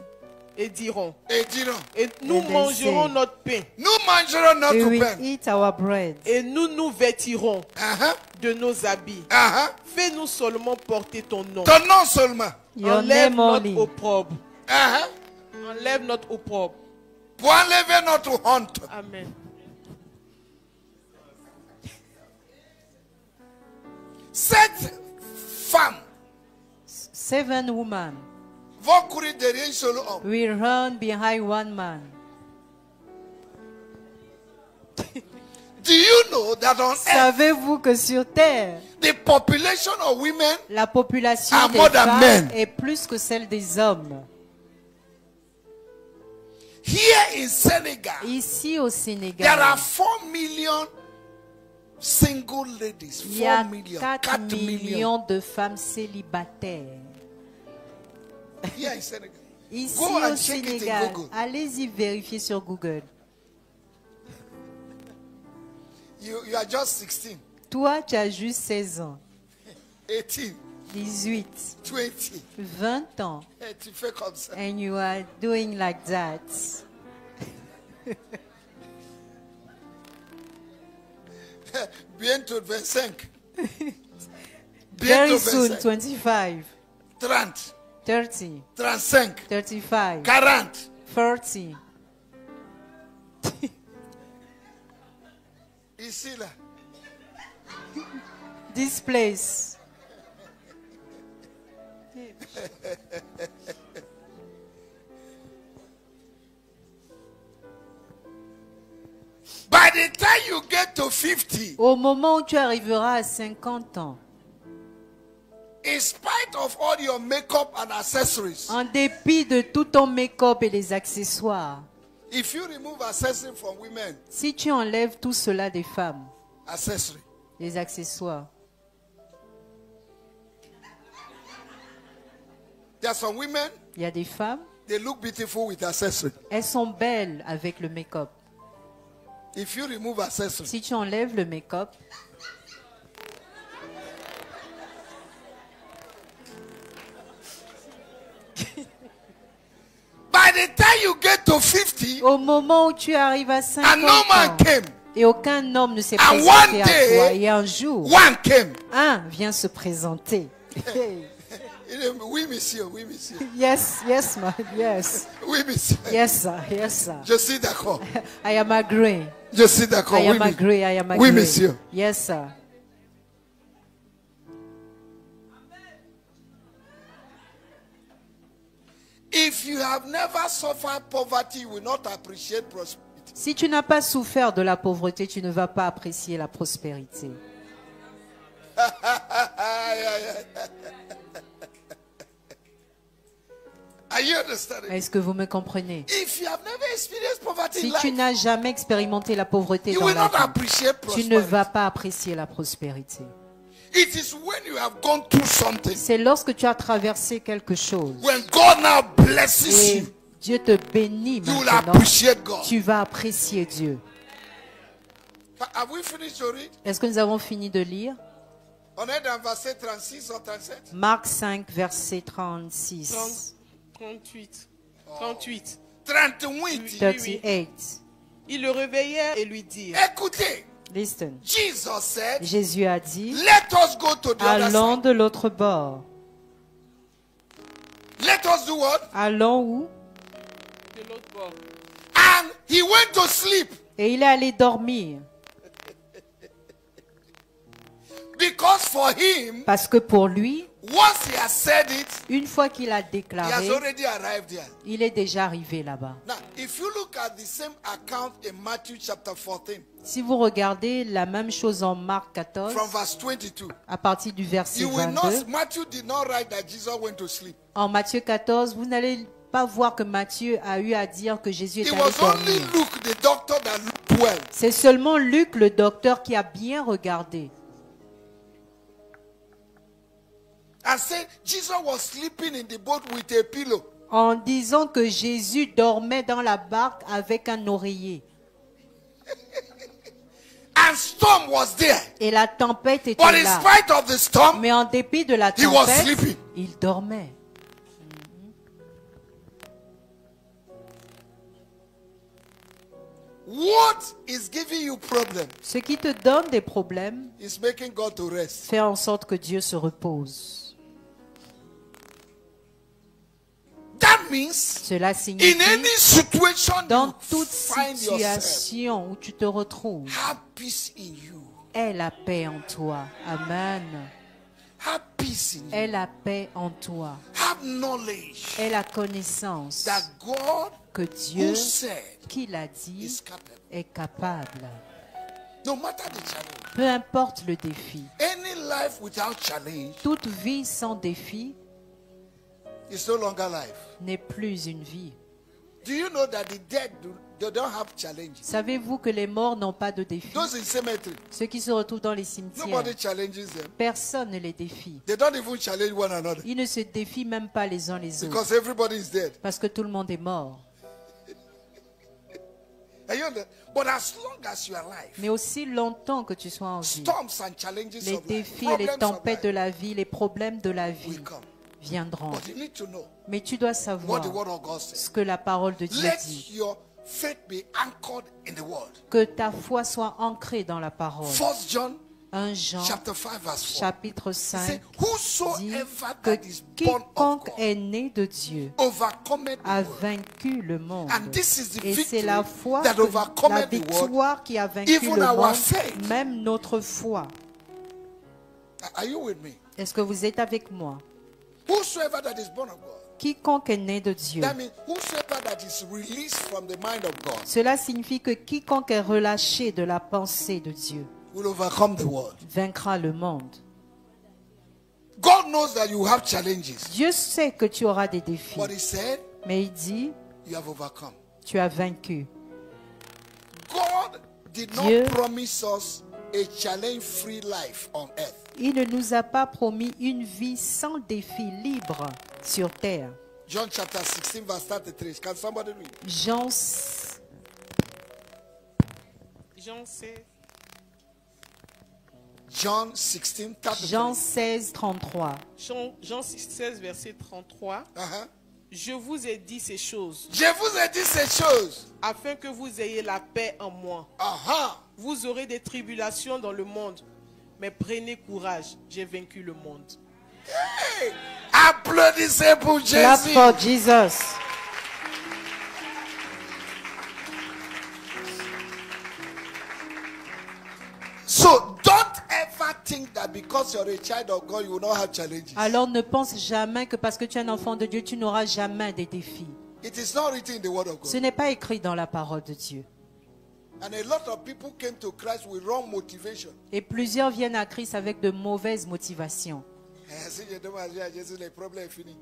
Et diront. Et diront, Et nous they mangerons say, notre pain. nous mangerons We notre will pain. eat our bread. Et nous nous vêtirons Uh-huh. de nos habits. Uh-huh. Fais-nous seulement porter ton nom. Ton nom seulement. Your Enlève name notre only. opprobre. Uh-huh. Enlève notre opprobre. Pour enlever notre honte. Amen. Cette femme 7 women va courir derrière un seul homme. will run behind one man. Do you know that on earth, Savez-vous que sur terre, the population of women la population are des more than femmes men? est plus que celle des hommes? here in Senegal, Ici au there Sénégal, are 4 million single ladies. il y a 4 million. 4 millions de femmes célibataires. Here in Senegal. Ici Go au and check it in Sénégal, Google. allez-y vérifier sur Google. You are just 16, Toi, tu as juste 16 ans, 18, 18, 20. 20 ans, Et tu fais comme ça. and you are doing like that. Bientôt 25. Very Bientôt soon, 25. 25, 30, 30, 35, 35, 40. 40. Ici là. This place. By the time you get to 50, Au moment où tu arriveras à 50 ans, in spite of all your makeup and accessories, en dépit de tout ton make-up et les accessoires, if you remove accessories from women, si tu enlèves tout cela des femmes, accessory, les accessoires, there are some women, il y a des femmes, they look beautiful with accessory. elles sont belles avec le make-up. If you remove accessories, Si tu enlèves le make-up, by the time you get to 50, au moment où tu arrives à 50 and no man ans, came, et aucun homme ne s'est And présenté one à day, toi, et un jour, one came. un vient se présenter. Oui, monsieur, oui, monsieur. Yes, yes, man, yes. Oui, monsieur. Yes, sir, yes, sir. Je suis d'accord. I am agree. Je suis d'accord. I Oui, am agree, I am agree. Oui, monsieur. Yes, sir. If you have never suffered poverty, you will not appreciate prosperity. Si tu n'as pas souffert de la pauvreté, tu ne vas pas apprécier la prospérité. Are you understanding? Est-ce que vous me comprenez? If you have never experienced poverty Si in tu life, n'as jamais expérimenté la pauvreté you dans will la not vie, appreciate tu ne prosperity. vas pas apprécier la prospérité. It is when you have gone through something, C'est lorsque tu as traversé quelque chose when God now blesses et you, Dieu te bénit you will maintenant, appreciate God. tu vas apprécier Dieu. Have we finished to read? Est-ce que nous avons fini de lire? On est dans verset 36 ou 37? Marc 5, verset 36. 38. 38. 38. 38. Ils le réveillèrent et lui dirent, Écoutez, Listen. Jesus said, Jésus a dit, let us go to the other allons side. de l'autre bord. Let us do what? Allons où? de l'autre bord. And he went to sleep Et il est allé dormir. because for him, Parce que pour lui, once he has said it, une fois qu'il a he has déclaré, already arrived there. il est déjà arrivé là-bas. Now, if you look at the same account in Matthew chapter 14, Si vous regardez la même chose en Marc 14, from verse 22, à partir du verset you will 22, not, Matthew did not write that Jesus went to sleep. en Matthieu 14, vous n'allez pas voir que Matthieu a eu à dire que Jésus est It allé was only dormir. Luke, the doctor, that looked well. C'est seulement Luc, le docteur, qui a bien regardé. And said Jesus was sleeping in the boat with a pillow. En disant que Jésus dormait dans la barque avec un oreiller. And storm was there. Et la tempête était But in là. spite of the storm, Mais en dépit de la He was tempête, sleeping. il dormait. what is giving you problem Ce qui te donne des problèmes is making God to rest. fait en sorte que Dieu se repose. That means Cela in signifie, any situation dans you toute find yourself, situation où tu te retrouves, have peace in you. aie la paix en toi. Amen. Have peace in you. Aie la paix en toi. Have knowledge Aie la connaissance that God que who Dieu, said qui l'a dit, is capable. est capable. No matter the challenge. Peu importe le défi. Any life without challenge Toute vie sans défi is no longer life. n'est plus une vie. Do you know that the dead they don't have challenges? Savez-vous que les morts n'ont pas de défi? Those in cemetery, Ceux qui se retrouvent dans les cimetières, nobody challenges them. personne ne les défie. They don't even challenge one another Ils ne se défient même pas les uns les autres. because everybody is dead. Parce que tout le monde est mort. Are you understand? But as long as you are alive, Mais aussi longtemps que tu sois en vie, storms and challenges les of life, défis et les problems of tempêtes de life la vie, les problèmes de la vie will come. viendront. But you need to know Mais tu dois what savoir the word of God says. ce que la parole de Dieu Let dit. your faith be anchored in the word. Que ta foi soit ancrée dans la parole. 1 John 1 Jean chapter 5 verse 4. chapitre It 5 says, dit whosoever que that is born of quiconque God est né de Dieu overcometh the a world. vaincu le monde. And this is the Et c'est victory la foi, that la overcometh the world, victoire qui a vaincu even le our monde, faith. même notre foi. Are you with me? Est-ce que vous êtes avec moi? Whosoever that is born of God. Quiconque est né de Dieu. That means whosoever that is released from the mind of God Cela signifie que quiconque est relâché de la pensée de Dieu will overcome the world. vaincra le monde. God knows that you have challenges. Dieu sait que tu auras des défis, But he said, mais il dit, you have overcome. tu as vaincu. God did Dieu- not promise us a challenge-free life on earth. Il ne nous a pas promis une vie sans défi, libre sur terre. John chapter 16 verse 33. Can somebody read? Jean Jean 16. John 16, 33. Jean 16, 33. Jean 16, verset 33. Uh-huh. Je vous ai dit ces choses Je vous ai dit ces choses. afin que vous ayez la paix en moi. Uh-huh. Vous aurez des tribulations dans le monde, mais prenez courage, j'ai vaincu le monde. Hey, applaudissez pour Clap Jésus. for Jesus. So don't ever think that because you're a child of God, you will not have challenges. Alors ne pense jamais que parce que tu es un enfant de Dieu, tu n'auras jamais des défis. It is not written in the word of Ce God. n'est pas écrit dans la parole de Dieu. And a lot of people came to Christ with wrong motivation. Et plusieurs viennent à Christ avec de mauvaises motivations. Si je demande à Jésus, le problème est fini.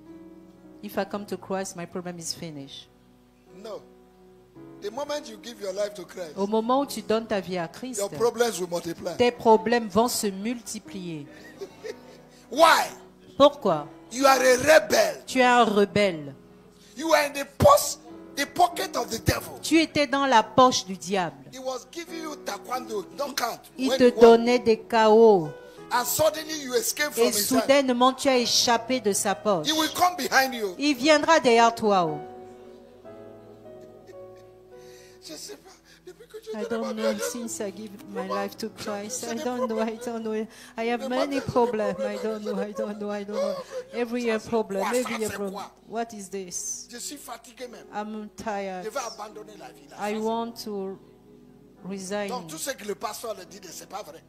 If I come to Christ, my problem is finished. No. The moment you give your life to Christ, Au moment où tu donnes ta vie à Christ, your problems will multiply. tes problèmes vont se multiplier. Why? Pourquoi? You are a rebel. Tu es un rebelle. You are in the pocket of the devil. Tu étais dans la poche du diable. He was giving you taekwondo, knockout. Il when te you won. donnait des chaos. And suddenly you escape from Et his hand. soudainement, tu as échappé de sa poche. He will come behind you. Il viendra derrière toi. Oh. Je sais pas. Depuis que tu I te don't demandes know à Jésus, since I give my life to Christ. I don't know. I have many problems. I don't know. Every year problem. Every year problem. What is this? je suis fatigué même. I'm tired. Je vais abandonner la vie. Là. I want to resign. Donc tout ce que le pasteur le dit, c'est pas vrai.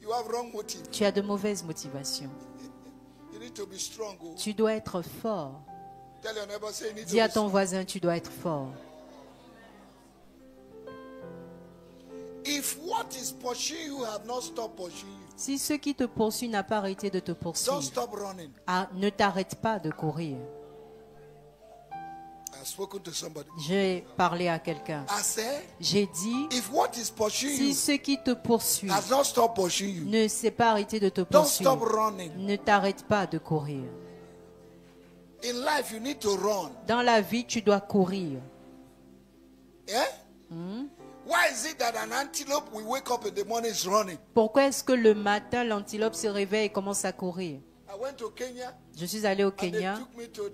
You have wrong motive. Tu as de mauvaises motivations. You need to be strong. Oh. Tu dois être fort. Tell your neighbor, say you need Dis to à be ton strong. voisin, tu dois être fort. If what is pursuing you have not stopped pursuing you, Si ce qui te poursuit n'a pas arrêté de te don't poursuivre, stop running. ne t'arrête pas de courir. I've spoken to somebody. J'ai parlé à quelqu'un. I said, J'ai dit, if what is pursuing si you ce qui te poursuit has not stopped pursuing you, ne s'est pas arrêté de te don't stop poursuivre, running. ne t'arrête pas de courir. In life, you need to run. Dans la vie, tu dois courir. Yeah? Why is it that an antelope will wake up in the morning is running? Pourquoi est-ce que le matin, l'antilope se réveille et commence à courir? I went to Kenya Je suis allé au and they Kenya took me to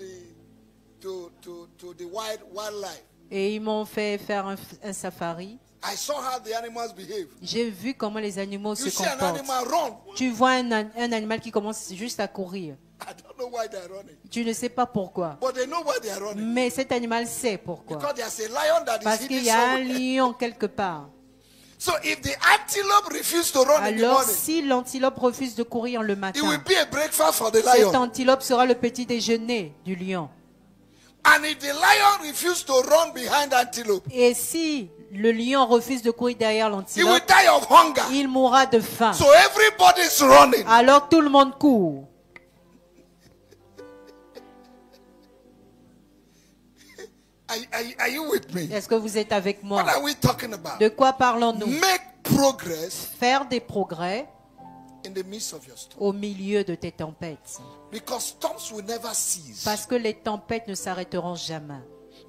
the wildlife. et ils m'ont fait faire un safari. I saw how the animals behave. J'ai vu comment les animaux You se see an comportent. animal run. Tu vois un animal qui commence juste à courir. I don't know why they're running. Tu ne sais pas pourquoi. But they know why they're running. Mais cet animal sait pourquoi. Because there's a lion that Parce is qu'il hidden y a un somewhere. lion quelque part. So if the antelope refuses to run in the Alors morning, si l'antilope refuse de courir le it will matin, be a breakfast for the cet lion. antilope sera le petit déjeuner du lion. And if the lion refuses to run behind antelope, Et si le lion refuse de courir derrière he will l'antilope, die of hunger. il mourra de faim. So everybody's running. Alors tout le monde court. Are you with me? Est-ce que vous êtes avec moi? What are we talking about? De quoi parlons-nous? Make progress Faire des progrès in the midst of your storm. au milieu de tes tempêtes. Because storms will never cease. Parce que les tempêtes ne s'arrêteront jamais.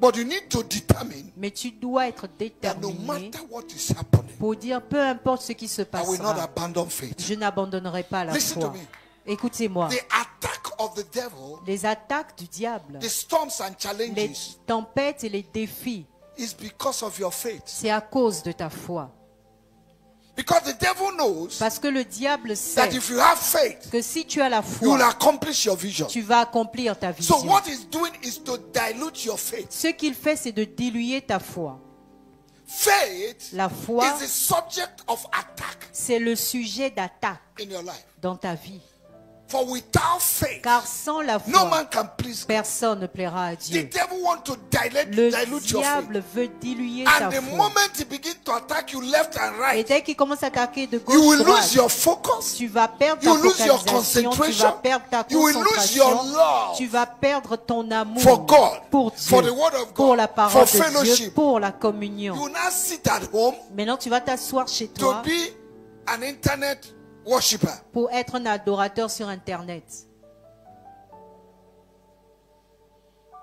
But you need to determine Mais tu dois être that no déterminé matter what is happening, pour dire peu importe ce qui se I will not passera, abandon faith. je n'abandonnerai pas la Listen to foi. me. Écoutez-moi. The attack of the devil, Les attaques du diable, the storms and les challenges, tempêtes et les défis, is because of your faith. c'est à cause de ta foi. Because the devil knows Parce que le diable that sait if you have faith, que si tu as la you will foi, accomplish your vision. tu vas accomplir ta So vision. what he's doing is to dilute your faith. Ce qu'il fait, c'est de diluer ta foi. Faith La foi, is the subject of attack c'est le sujet d'attaque in your life. dans ta vie. For without faith, Car sans la no foi, man can please God. personne ne plaira à The Dieu. devil wants to Le dilute your faith. diable veut diluer ta And the foi. moment he begins to attack you left and Et right, dès qu'il commence à attaquer de you gauche will droite, lose your focus. tu vas perdre You ta lose your focalisation, tu vas concentration. perdre ta You will lose your concentration, love tu vas perdre ton amour for God, pour Dieu, for the word of pour God, la parole for de Dieu, fellowship. pour la You communion. will not sit at home Maintenant, tu vas t'asseoir chez to toi be an internet worshiper. pour être un adorateur sur Internet.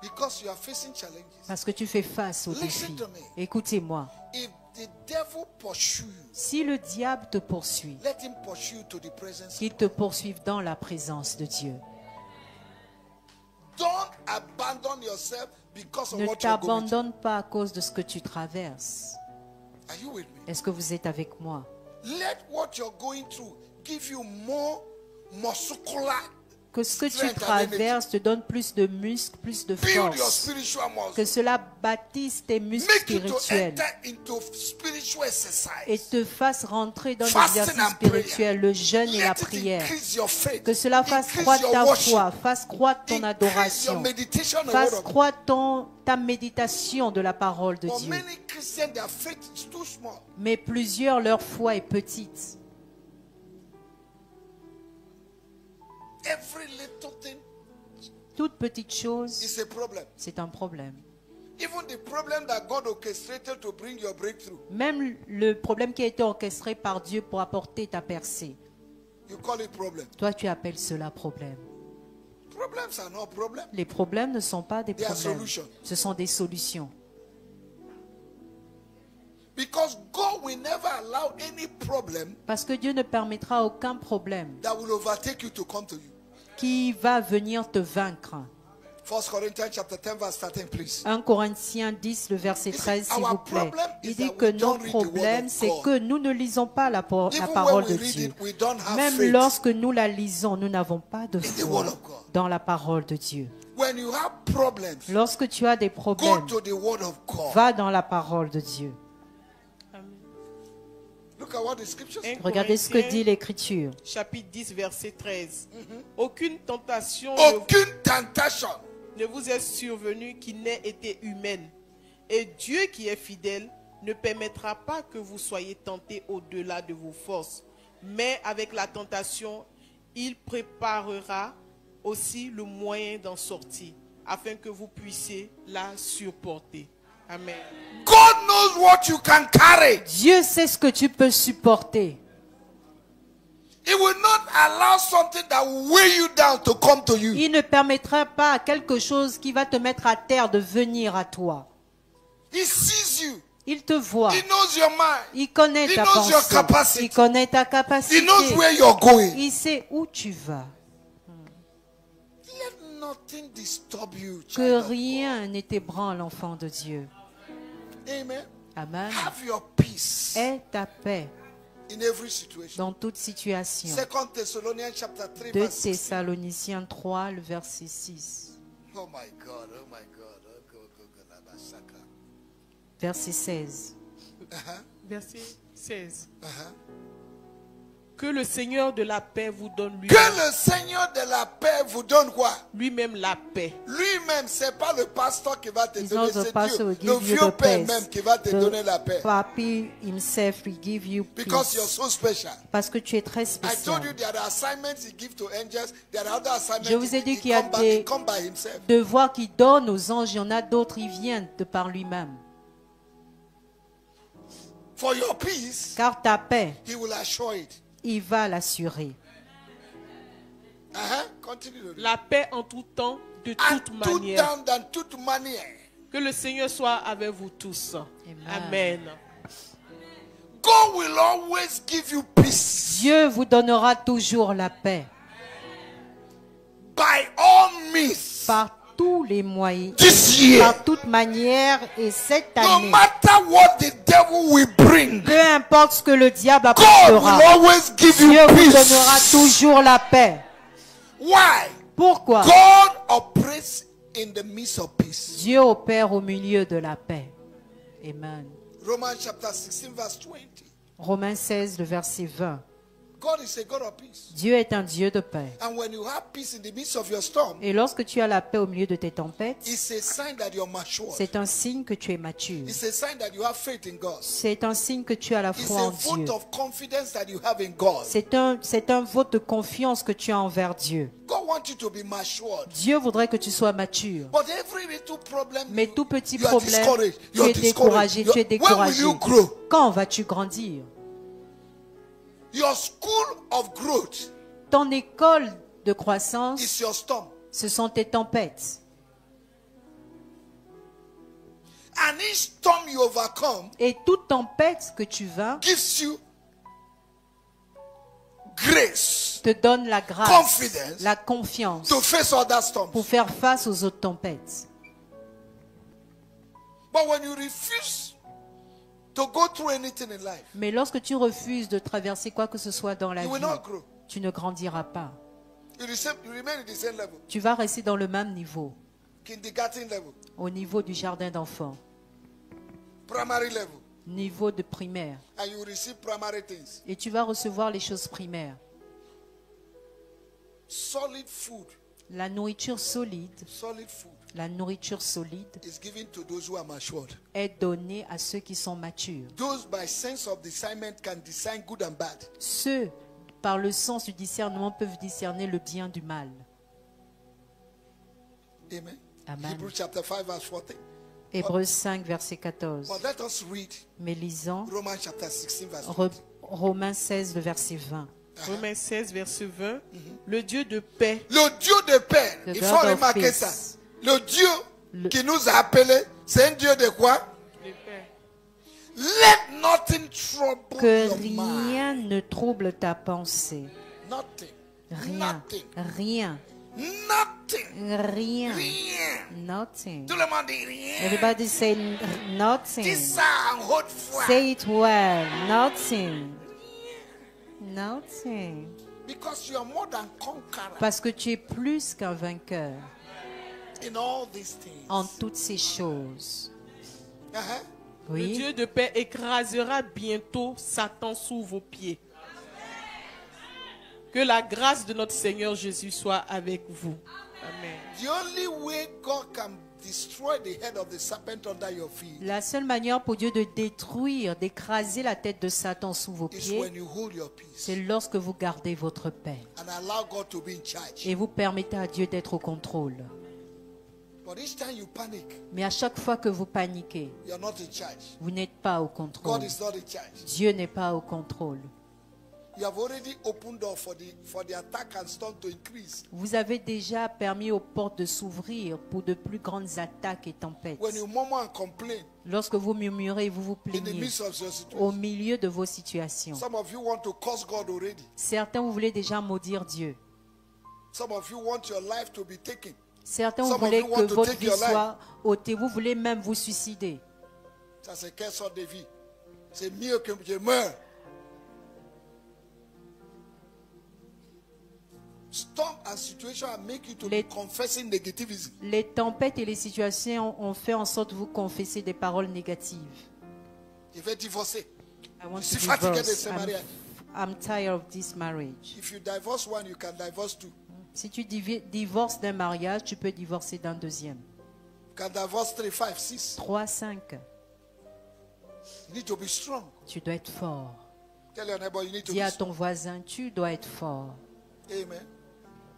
Because you are facing challenges. Parce que tu fais face aux Listen défis. to me. Écoutez-moi. If the devil pursue you, Si le diable te poursuit, let him pursue you to the presence. qu'il te poursuive dans la présence de Dieu. Don't abandon yourself because of Ne what you're going through. t'abandonne pas à cause de ce que tu traverses. Are you with me? Est-ce que vous êtes avec moi? Let what you're going through give you more muscular. Que ce que tu strength and energy. traverses te donne plus de muscles, plus de Build your force. spiritual Que muscle. cela bâtisse tes muscles Make you to spirituels enter into spiritual et exercise. te fasse rentrer dans Fasting l'exercice and prayer. spirituel, le jeûne et la Let it prière. increase your faith. Que cela fasse Increase croître your ta worship. foi, fasse croître ton Increase your adoration, meditation on the fasse word of God. croître ta méditation de la parole de For Dieu. many Christians, their faith is too small. Mais plusieurs, leur foi est petite. Every little thing Toute petite chose, is a problem. c'est un problème. Even the problem that God orchestrated to bring your breakthrough, Même le problème qui a été orchestré par Dieu pour apporter ta percée, you call it problem. toi tu appelles cela problème. Problems are not problems. Les problèmes ne sont pas des They are problèmes, solutions. ce sont des solutions. Because God will never allow any problem Parce que Dieu ne permettra aucun problème that will overtake you to come to you. qui va venir te vaincre. 1 Corinthians chapter 10 verse 13, please. 1 Corinthiens 10, le verset 13, s'il vous plaît. Il dit que notre notre problème, c'est que nous ne lisons pas la Even parole when de we read Dieu. it, we don't have Même faith. lorsque nous la lisons, nous n'avons pas de the foi word of God. dans la parole de Dieu. When you have problems, Lorsque tu as des go problèmes, to the word of God. va dans la parole de Dieu. Amen. Look at what the scriptures say. 1 Regardez ce que Corinthiens, dit l'Écriture. chapitre 10, verset 13. Aucune tentation Aucune tentation ne vous est survenue qui n'ait été humaine. Et Dieu qui est fidèle ne permettra pas que vous soyez tentés au-delà de vos forces. Mais avec la tentation, il préparera aussi le moyen d'en sortir, afin que vous puissiez la supporter. Amen. God knows what you can carry. Dieu sait ce que tu peux supporter. He will not allow something that will weigh you down to come to you. Il ne permettra pas à quelque chose qui va te mettre à terre de venir à toi. He sees you. Il te voit. He knows your mind. Il connaît He ta knows your pensée. capacity. Il connaît ta He capacité. knows where you're going. Il sait où tu vas. Let nothing disturb you, Que child of rien n'ébranle l'enfant de Dieu. God. Amen. Amen. Have your peace Aie ta paix in every situation. dans toute situation. 2 Thessalonians chapter 3 2 verse 16. Thessaloniciens 3, le verset 6. Oh my God, oh my God. Oh, go, go, go, labasaka. Verset 16. Verset 16. Uh-huh. Que le Seigneur de la paix vous donne Que le Seigneur de la paix vous donne quoi? lui-même la paix. Lui-même, c'est pas le pasteur qui va te It's donner, not the c'est pastor who Dieu, le gives you vieux the père peace. même qui va te donner la paix. Papi himself will give you Because you're peace. so special. Parce que tu es très I told you spécial. there are assignments he gives to angels. There are other assignments Je vous ai dit he qu'il y a come by, des he come by himself. devoirs qu'il donne aux anges. Il y en a d'autres, ils viennent de par lui-même. For your peace, Car ta paix, he will assure it. il va l'assurer. Continue. to read. La paix en tout temps, de And toute tout manière. temps, dans toute manière. Que le Seigneur soit avec vous tous. Amen. God will always give you peace. Dieu vous donnera toujours la paix. By all means. Par tous les moyens. This year. Par toute manière. Et cette No année. matter what the devil will bring. Peu importe ce que le diable God apportera. will always give Dieu you vous peace. donnera toujours la paix. Why? Pourquoi? God operates in the midst of peace. Dieu opère au milieu de la paix. Amen. Romans chapter 16 verse 20. Romains 16, le verset 20. God is a God of peace. Dieu est un Dieu de paix. And when you have peace in the midst of your storm, Et lorsque tu as la paix au milieu de tes tempêtes, it's a sign that you're mature. c'est un signe que tu es mature. It's a sign that you have faith in God. C'est un signe que tu as la It's foi a en Dieu. vote of confidence that you have in God. C'est un vote de confiance que tu as envers Dieu. God wants you to be matured. Dieu voudrait que tu sois mature. But every little problem, Mais tout petit you are problème, discouraged. tu You are es découragé, tu es discouraged. When will découragé. you grow? Quand vas-tu grandir? Your school of growth Ton école de croissance, is your storm. ce sont tes tempêtes. And each storm you overcome Et toute tempête que tu vaincres gives you grace te donne la grâce, Confidence. la confiance to face other storms. pour faire face aux autres tempêtes. But when you refuse to go through anything in life, Mais lorsque tu refuses de traverser quoi que ce soit dans la you will vie, not grow. tu ne grandiras pas. You remain at the same level, Tu vas rester dans le même niveau, kindergarten level, au niveau du jardin d'enfants, primary level, niveau de primaire. and you receive primary things. Et tu vas recevoir les choses primaires. Solid food, La nourriture solide, is given to those who are matured. est donnée à ceux qui sont matures. Those by sense of discernment can discern good and bad. Ceux, par le sens du discernement, peuvent discerner le bien du mal. Amen. Amen. Hebrews chapter 5 verse 14. Hébreux 5, verset 14. But let us read Mais lisons Romans chapter 16 verse 20. Romains 16, le verset 20. Romains 16, verset 20. Le Dieu de paix. Le Dieu de paix, The il God faut of remarquer ça. peace. Le Dieu qui nous a appelés, c'est un Dieu de quoi? De paix. Let nothing trouble Que your mind. rien ne trouble ta pensée. Nothing. Rien. Nothing. Rien. Nothing. Rien. Rien. Nothing. Tout le monde dit rien. Everybody say nothing. Dis ça en haute voix. Say it well. Nothing. Nothing. Because you are more than conqueror Parce que tu es plus qu'un vainqueur in all these things. en toutes ces choses. Uh-huh. Le Oui. Dieu de paix écrasera bientôt Satan sous vos pieds. Que la grâce de notre Seigneur Jésus soit avec vous. Amen. The only way God can destroy the head of the serpent under your feet La seule manière pour Dieu de détruire, d'écraser la tête de Satan sous vos is when pieds, you hold your peace c'est lorsque vous gardez votre paix and allow God to be in charge. et vous permettez à Dieu d'être au contrôle. But each time you panic, Mais à chaque fois que vous paniquez, you are not in charge. vous n'êtes pas au God contrôle. is not in charge. Dieu n'est pas au contrôle. You have already opened door for the attack and storm to increase. Vous avez déjà permis aux portes de s'ouvrir pour de plus grandes attaques et tempêtes. When you murmur and complain Lorsque vous murmurez et vous vous in the plaignez midst of your au situation, milieu de vos situations. some of you want to curse God already. Certains, vous voulez déjà maudire Dieu. Some of you want your life to be taken. Certains, vous Some of voulez you que want to votre take vie your life. soit ôtée. Vous voulez même vous suicider. Ça c'est quelle sorte de vie? C'est mieux que je meure. Storm and situation are make you to be Les- confessing negativism. Les tempêtes et les situations ont fait en sorte que vous confessez des paroles négatives. Je vais divorcer. I want Je to suis fatigué de divorce. ce mariage. I'm tired of this marriage. If you divorce one, you can divorce two. Si tu divorces d'un mariage, tu peux divorcer d'un deuxième. You can divorce 3, 5, 6. 3, 5. You need to be strong. Tu dois être fort. Tell your neighbor you need to Dis be à strong. ton voisin, tu dois être fort. Amen.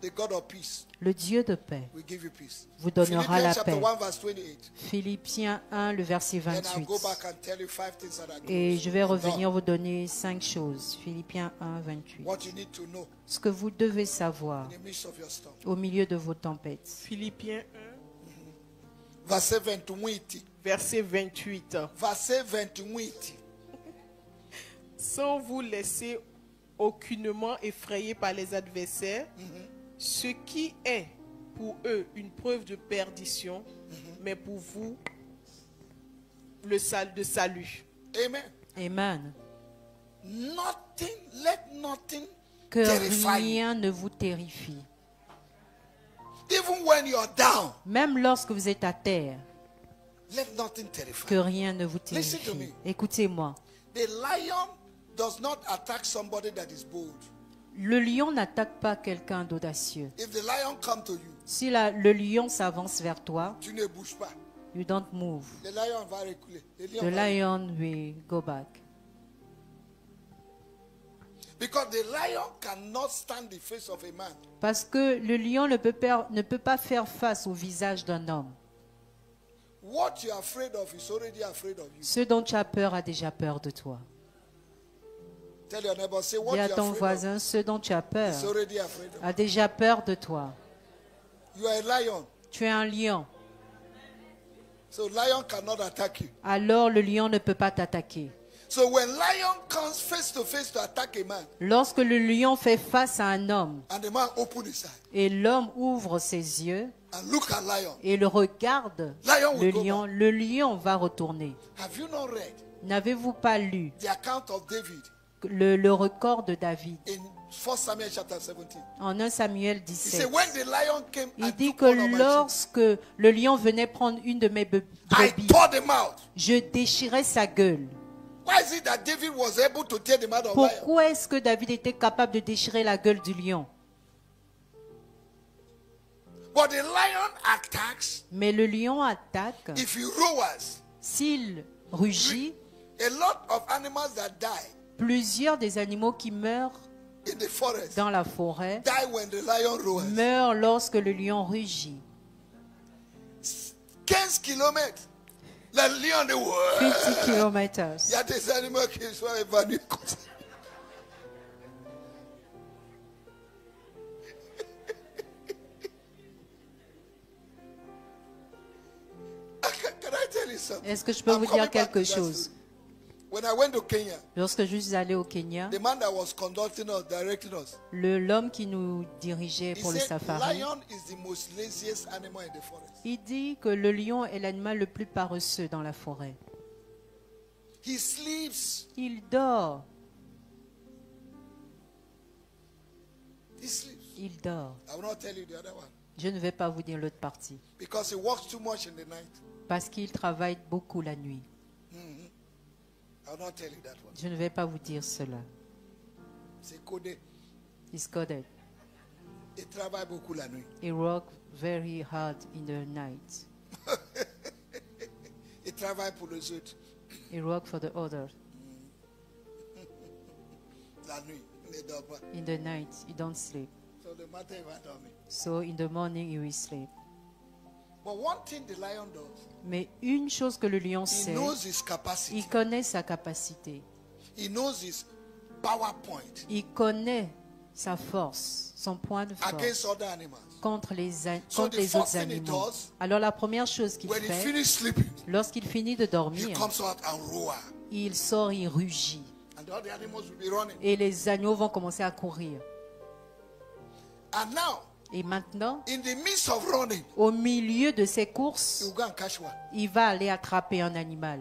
The God of peace Le Dieu de paix will give you peace. vous donnera Philippians la chapter paix. 1 verse 28. Philippiens 1, le verset Then I'll 28. go back and tell you 5 things that are good. Et je vais revenir vous donner 5 choses. Philippiens 1, 28. What you need to know Ce que vous devez savoir in the midst of your storm. au milieu de vos tempêtes. Philippiens 1, Verset 28. verset 28. Verset 28. Sans vous laisser aucunement effrayer par les adversaires, ce qui est pour eux une preuve de perdition, mais pour vous le de salut. Amen. Amen. Nothing, let nothing Que terrify you. rien ne vous terrifie. Even when you're down, Même lorsque vous êtes à terre, let nothing terrify que you. rien ne vous Listen to terrifie. me. Écoutez-moi. The lion does not attack somebody that is bold. Le lion n'attaque pas quelqu'un d'audacieux. If the lion come to you, Si le lion s'avance vers toi, tu ne bouges pas. you don't move. Le lion va reculer. Le lion The va reculer. lion will go back. Because the lion cannot stand the face of a man. Parce que le lion ne peut pas faire face au visage d'un homme. What you're afraid of is already afraid of you. Ce dont tu as peur a déjà peur de toi. Tell your neighbor, say what Dis à you're ton afraid of voisin, ce dont tu as peur is already afraid of. a déjà peur de toi. You are a lion. Tu es un lion. So lion cannot attack you. alors le lion ne peut pas t'attaquer. So when lion comes face to attack a man, Lorsque le lion fait face à un homme and the man open his eye et l'homme ouvre ses yeux and look at lion, et le regarde, Lion will le lion va retourner. have you not read N'avez-vous pas lu the account of David le record de David in 1 Samuel chapter 17? en 1 Samuel He said, 17? when the lion came Il and dit took que one of my sheep, lorsque le lion venait prendre une de mes I brebis, tore them out. je déchirais sa gueule. Why is it that David was able to tear them out of lion? Pourquoi est-ce que David était capable de déchirer la gueule du lion? But the lion attacks Mais le lion attaque. if he roars. S'il rugit, A lot of animals that die plusieurs des animaux qui meurent in the forest dans la forêt die when the lion roars. meurent lorsque le lion rugit. 15 kilomètres. Le lion de 50 km. Il y a des animaux qui sont évanouis comme ça. Can I tell you something? Est-ce que je peux I'm vous coming dire back to quelque that chose? story. When I went to Kenya, Lorsque je suis allé au Kenya, the man that was conducting us, directing us, l'homme qui nous dirigeait he pour le said safari, lion is the most laziest animal in the forest. il dit que le lion est l'animal le plus paresseux dans la forêt. He sleeps. Il dort, He sleeps. il dort. I will not tell you the other one. Je ne vais pas vous dire l'autre partie, Because he works too much in the night. parce qu'il travaille beaucoup la nuit. I will not tell you that one. Je ne vais pas vous dire cela. C'est codé. He's coded. Il travaille beaucoup la nuit. He works very hard in the night. Il travaille pour les autres He works for the other. la nuit. Il ne dort pas. In the night, he don't sleep. So le matin, il va dormir. So in the morning, he will sleep. But one thing the lion does, Mais une chose que le lion he sait, knows his capacity. il connaît sa capacité. He knows his power point Il connaît sa force, son point de against force other animals. contre les, So contre the les first autres thing he animaux. does, Alors la première chose qu'il when he fait, finishes sleeping, lorsqu'il finit de he dormir, comes out and roar. il sort, il rugit. And the other animals will be running. Et les agneaux vont commencer à courir. And now, Et maintenant, in the midst of running, au milieu de ces he courses, will go and catch one. il va aller attraper un animal.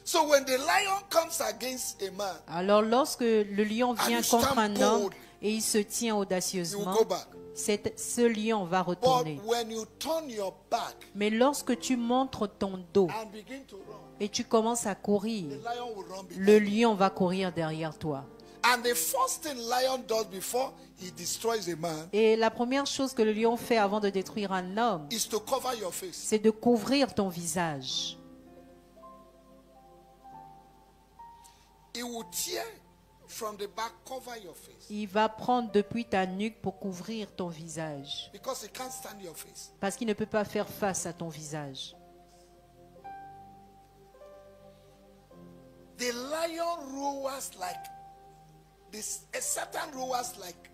So when the lion comes against a man, Alors lorsque le lion vient you contre stand un homme bold, et il se tient he will audacieusement, go back. ce lion va But retourner. when you turn your back Mais lorsque tu montres ton dos and begin to run, et tu commences à the courir, lion will run behind le you. lion va courir derrière toi. And the first thing lion does before he destroys a man Et la première chose que le lion fait avant de détruire un homme, is to cover your face. c'est de couvrir ton visage. He will tear from the back, cover your face. Il va prendre depuis ta nuque pour couvrir ton visage. Because he can't stand your face. Parce qu'il ne peut pas faire face à ton visage. The lion roars like this. A Satan roars like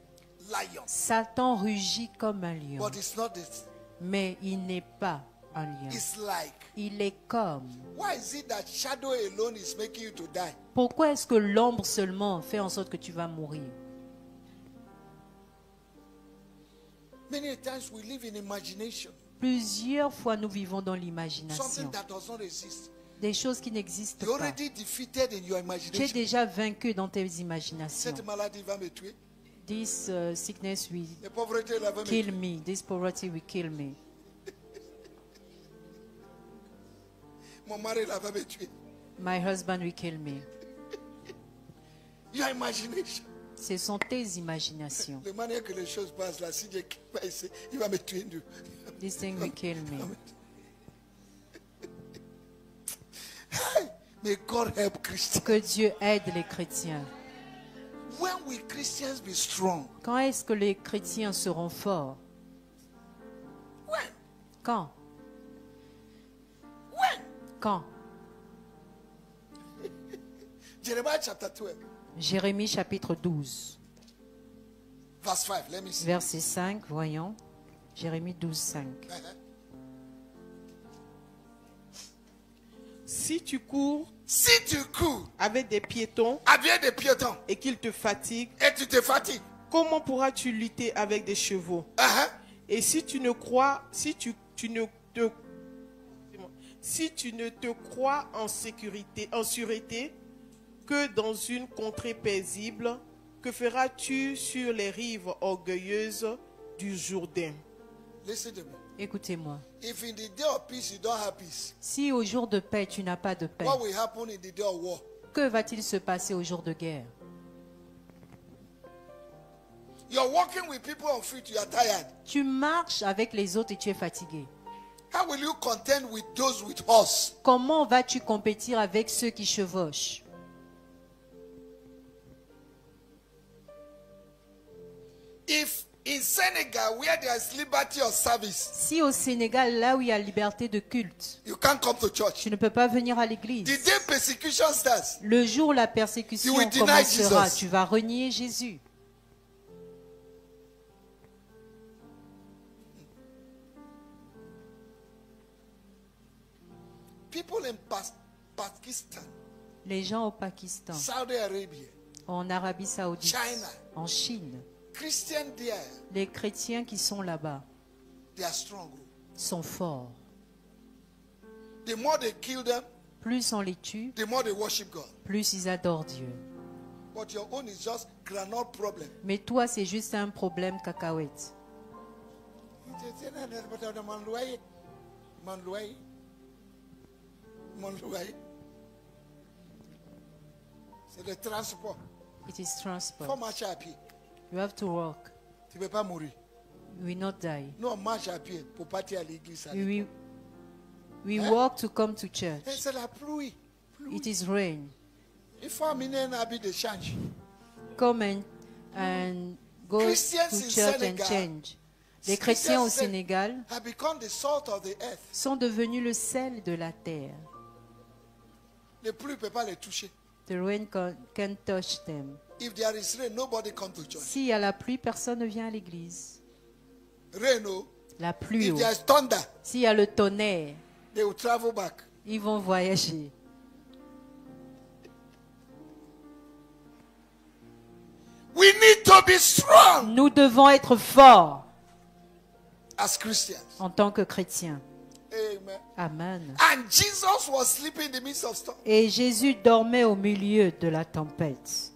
lion. Satan rugit comme un lion. But it's not this. Mais il n'est pas un lion. It's like, Il est comme. why is it that shadow alone is making you to die? Pourquoi est-ce que l'ombre seulement fait en sorte que tu vas mourir? Many times we live in imagination. Plusieurs fois nous vivons dans Something l'imagination. that does not exist. Des choses qui n'existent You're pas. already defeated in your Tu es imagination. déjà vaincu dans tes imaginations. Cette maladie va me tuer. This sickness will La pauvreté là va me kill tuer. me. This poverty will kill me. Mon mari là va me tuer. My husband will kill me. Your imagination. Ce sont tes imaginations. De manière que les choses passent là, si Dieu va essayer, il va me tuer. This thing will kill me. May God help Christians. Que Dieu aide les chrétiens. When will Christians be strong? Quand est-ce que les chrétiens seront forts? When? Quand? When? Quand? Jeremiah chapter 12, Jérémie chapitre 12, verse 5. Let me see. verset 5, voyons. Jérémie 12, 5. Si tu cours Si tu cours avec des piétons avec des piétons et qu'ils te fatiguent, et tu te fatigues, comment pourras-tu lutter avec des chevaux? Et si tu ne crois, si tu ne te crois en sécurité, en sûreté, que dans une contrée paisible, que feras-tu sur les rives orgueilleuses du Jourdain? listen to me. Écoutez-moi. If in the day of peace you don't have peace, Si au jour de paix, tu n'as pas de paix, what will happen in the day of war? que va-t-il se passer au jour de guerre? You're walking with people on foot, you are tired. Tu marches avec les autres et tu es fatigué. How will you contend with those with horse? Comment vas-tu compétir avec ceux qui chevauchent? If in Senegal, where there is liberty of service, Si au Sénégal, là où il y a liberté de culte, you can't come to church. tu ne peux pas venir à l'église. The day persecution starts, Le jour où la persécution You will deny commencera, Jesus. tu vas renier Jésus. people in Pakistan, Les gens au Pakistan, Saudi Arabia, en Arabie Saoudite, China, en Chine, Christian there, les chrétiens qui sont là-bas they are strong. sont forts. The more they kill them, Plus on les tue, the more they worship God. plus ils adorent Dieu. But your own is just granite problem. Mais toi, c'est juste un problème cacahuète. C'est le transport. It is Faut transport. marcher à pied. You have to walk. Tu ne peux pas mourir. You will not die. Nous, on marche à pied pour partir à l'église. We walk to come to Et church. c'est la pluie. It is rain. Il faut amener un habit de change. Come and go Christians to in church and Senegal, change. Les chrétiens au Christians Sénégal have become the salt of the earth. sont devenus le sel de la terre. Les pluies ne peuvent pas les toucher. The rain can touch them. If there is rain, nobody comes to church. S'il y a la pluie, personne ne vient à l'église. Rain, oh. La pluie. If there is thunder, S'il y a le tonnerre, they will travel back. ils vont voyager. We need to be strong Nous devons être forts as Christians. en tant que chrétiens. Amen. Amen. And Jesus was sleeping in the midst of storm. Et Jésus dormait au milieu de la tempête.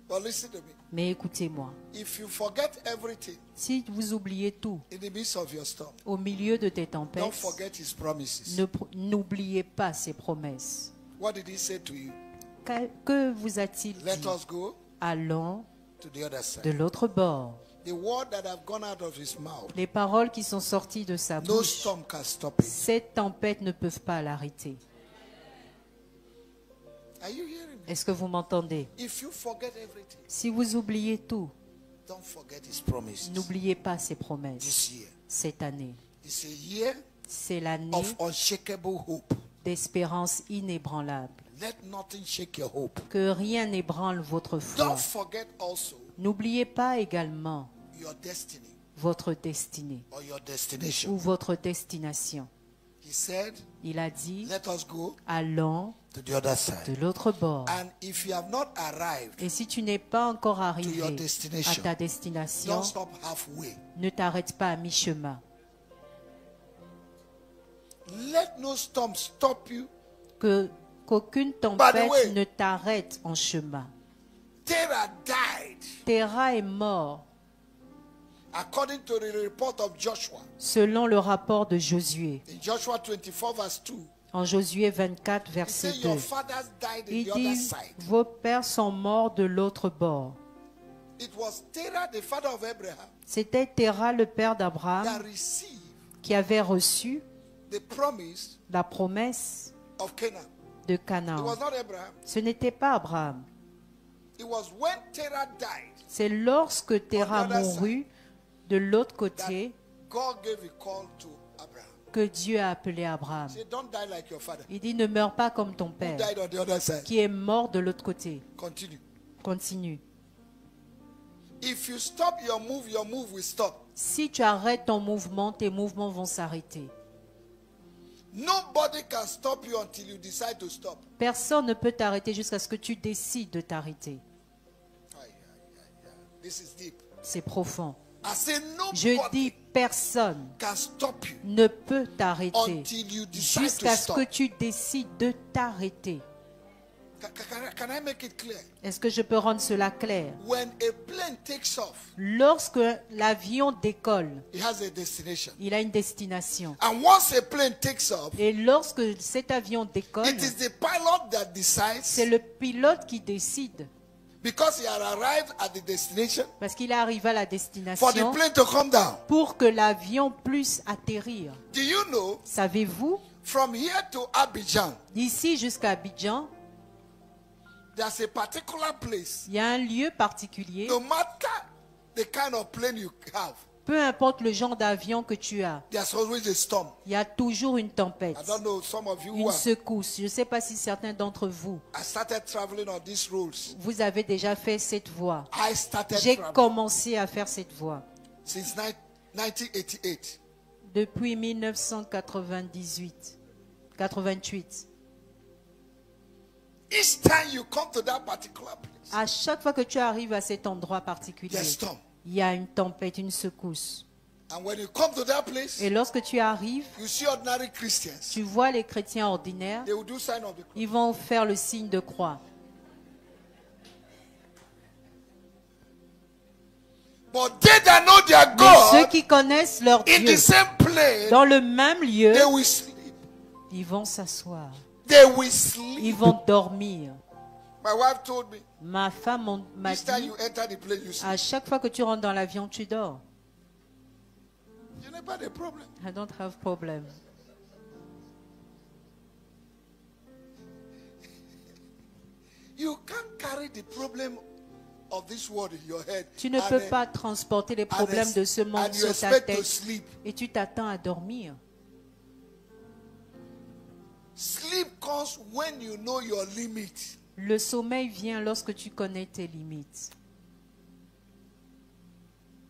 But listen to me. Mais écoutez-moi, If you forget everything si vous oubliez tout in the midst of your storm, au milieu de tes don't tempêtes, forget his promises. n'oubliez pas ses promesses. What did he say to you? Que vous a-t-il Let dit? us go Allons to the other side. de l'autre bord. The word that have gone out of his mouth, Les paroles qui sont sorties de sa no bouche, storm can stop it. cette tempête ne peuvent pas l'arrêter. Are you hearing me? Est-ce que vous m'entendez? If you forget everything, Si vous oubliez tout, don't forget his promises. n'oubliez pas ses promesses. This year Cette année, is a year c'est l'année of unshakable hope. d'espérance inébranlable. Let nothing shake your hope. Que rien n'ébranle votre foi. Don't forget also N'oubliez pas également your destiny votre destinée or your destination. ou votre destination. He said, Il a dit, let us go allons to the other de side. l'autre bord. And if you have not arrived, Et si tu n'es pas encore your arrivé à destination, ta destination, don't stop halfway. ne t'arrête pas à mi-chemin. Let no storm stop you. Qu'aucune way, tempête ne t'arrête en chemin. Terah died Terah est mort according to the report of Joshua. selon le rapport de Josué. In Joshua 24 verse 2, En Josué 24, he verset said, 2, your fathers died in il the other dit, side. vos pères sont morts de l'autre bord. It was Terah, the father of Abraham, C'était Terah, le père that d'Abraham, received qui avait reçu the promise la promesse of Canaan. de It Canaan. was not Abraham. Ce n'était pas Abraham. It was when Terah died C'est lorsque Terah On the other mourut de l'autre that côté God gave a call to Abraham. que Dieu a appelé Abraham. He said, don't die like your father. Il dit, ne meurs pas comme ton Who père, died on the other side? qui est mort de l'autre côté. Continue. Continue. If you stop your move will stop. Si tu arrêtes ton mouvement, tes mouvements vont s'arrêter. Nobody can stop you until you decide to stop. Personne ne peut t'arrêter jusqu'à ce que tu décides de t'arrêter. This is deep. C'est profond. I say Je dis, nobody personne can stop you ne peut t'arrêter until you decide jusqu'à to ce stop. que tu décides de t'arrêter. Can I make it clear? Est-ce que je peux rendre cela clair? When a plane takes off, Lorsque l'avion décolle, it has a destination. il a une destination. And once a plane takes off, Et lorsque cet avion décolle, it is the pilot that c'est decides, le pilote qui décide. because he had arrived at the destination, Parce qu'il arrive à la for the destination plane to come down. pour que l'avion puisse atterrir. Do you know, Savez-vous, from here to Abidjan, d'ici jusqu'à Abidjan, there's a particular place. il y a un lieu particulier. No matter the kind of plane you have, Peu importe le genre d'avion que tu as, there's always a storm. il y a toujours une tempête, I don't know, some of you who une have, secousse. Je ne sais pas si certains d'entre vous, I started traveling on these roads. vous avez déjà fait cette voie. I started J'ai traveling commencé à faire cette voie since 1988. depuis 1998. 88. Each time you come to that particular place, À chaque fois que tu arrives à cet endroit particulier, there's storm. il y a une tempête, une secousse. And when you come to that place, Et lorsque tu arrives, you see ordinary Christians. tu vois les chrétiens ordinaires, They will do sign of the cross. ils vont faire le signe de croix. But they that know their Mais ceux God, qui connaissent leur in Dieu, the same place, dans le même lieu, they will sleep. ils vont s'asseoir, They will ils sleep. vont dormir. My wife told me, Ma femme m'a each time dit, you enter the place, you sleep. à chaque fois que tu rentres dans l'avion, tu dors. You never have a problem. I don't have problem. You can't carry the problem of this world in your head. Tu ne and, peux pas transporter les problèmes de ce monde and you sur ta expect to tête sleep. et tu t'attends à dormir. Sleep comes when you know your limit. Le sommeil vient lorsque tu connais tes limites.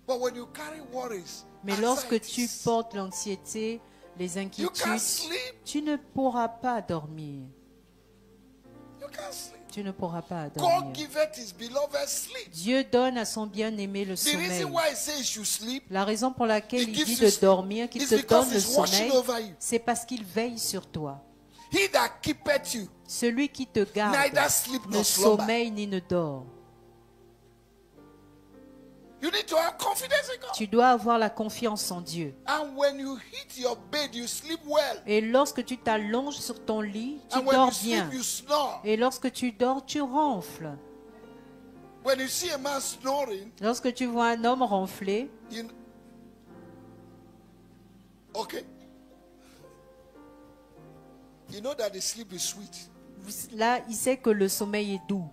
But when you carry worries, Mais lorsque tu anxieties, portes l'anxiété, les you can't inquiétudes, sleep. tu ne pourras pas dormir. You can't sleep. Tu ne pourras pas God dormir. giveth his beloved sleep. Dieu donne à son bien-aimé le The sommeil. reason why he says you should sleep, La raison pour laquelle He il gives dit you de sleep. dormir, qu'il It's te because donne le he's watching sommeil, over you. c'est parce qu'il veille sur toi. He that keepeth you, Celui qui te garde neither sleep ne nor slumber. sommeille ni ne dort. You need to have confidence in God. Tu dois avoir la confiance en Dieu. And when you hit your bed, you sleep well. Et lorsque tu t'allonges sur ton lit, tu And when you dors sleep, bien. you snore. Et lorsque tu dors, tu ronfles. When you see a man snoring, Lorsque tu vois un homme ronfler, you okay. You know that the sleep is sweet. là, il sait que le sommeil est doux.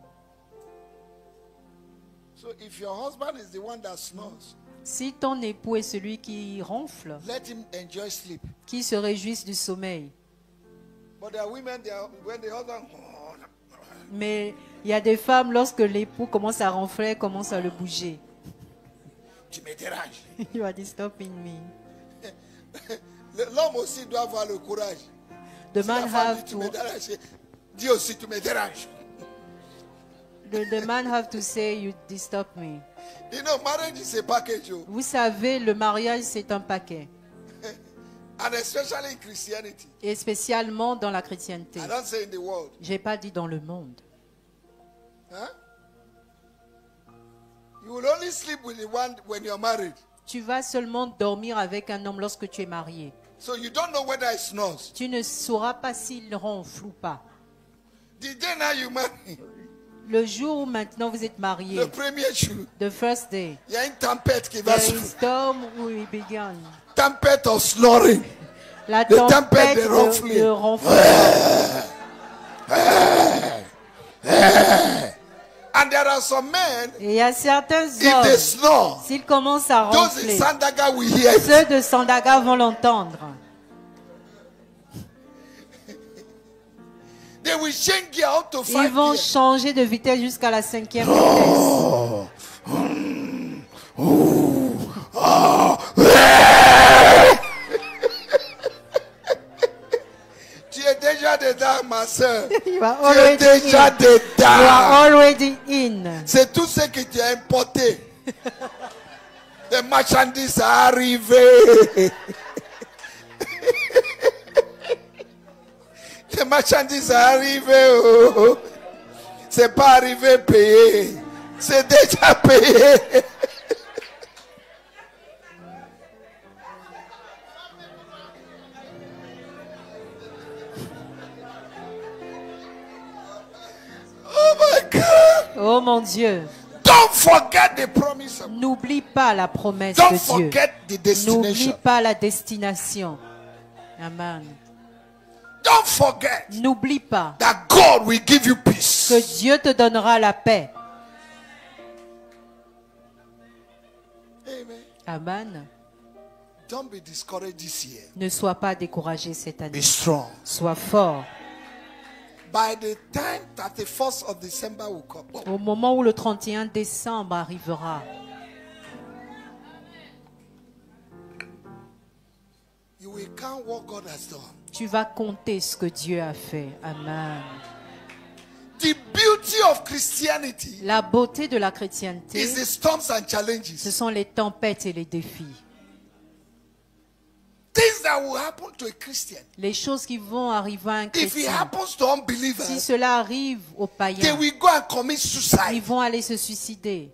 So if your husband is the one that snores, Si ton époux est celui qui ronfle, let him enjoy sleep. qui se réjouisse du sommeil. But there are women, when the husband, Mais il y a des femmes, lorsque l'époux commence à ronfler, elles commencent à le bouger. tu me déranges. You are disturbing me. L'homme aussi doit avoir le courage. The Si la man femme have dit, tu me to, déranges, dis aussi tu me déranges. the man have to say, you disturb me. You know, marriage is a package, oh. Vous savez, le mariage, c'est un paquet. And especially in Christianity. Et spécialement dans la chrétienté. I don't say in the world. J'ai pas dit dans le monde. Huh? You will only sleep with the one when you're married. Tu vas seulement dormir avec un homme lorsque tu es marié. So you don't know whether he snores. Tu ne sauras pas s'il ronfle ou pas. The day now you marry, Le jour où maintenant vous êtes mariés, le premier jour, the first day, il y a une tempête qui va there se is storm will begin. tempête of snoring. La Le tempête tempête de ronfler. de ronfler. And there are some men, Et il y a certains if they hommes, snore, s'ils commencent à those in ronfler, Sandaga will hear it. ceux de Sandaga vont l'entendre. They will change gear up to Ils 5 vont gears. changer de vitesse jusqu'à la 5e vitesse. soeur. You are Tu es already déjà in. You are dedans. already in. C'est tout ce que tu as importé. Les marchandises sont arrivées. Les marchandises sont arrivées. Oh. C'est pas arrivé payé. C'est déjà payé. Oh my God. Oh mon Dieu. Don't forget the promise. N'oublie pas la promesse Don't de Dieu. forget the N'oublie destination. pas la destination. Amen. Don't forget N'oublie pas that God will give you peace. que Dieu te donnera la paix. Amen. Amen. Don't be discouraged this year. Ne sois pas découragé cette Be année. strong. Sois fort. By the time 31st of December will come, Au moment où le 31 décembre arrivera, you will count what God has done. tu vas compter ce que Dieu a fait. Amen. The beauty of Christianity La beauté de la chrétienté, is the storms and ce challenges. sont les tempêtes et les défis. Things that will happen to a Christian. Les choses qui vont arriver à un If it chrétien. happens to Si unbelievers, cela arrive aux they païens, will go and commit ils suicide. vont aller se suicider.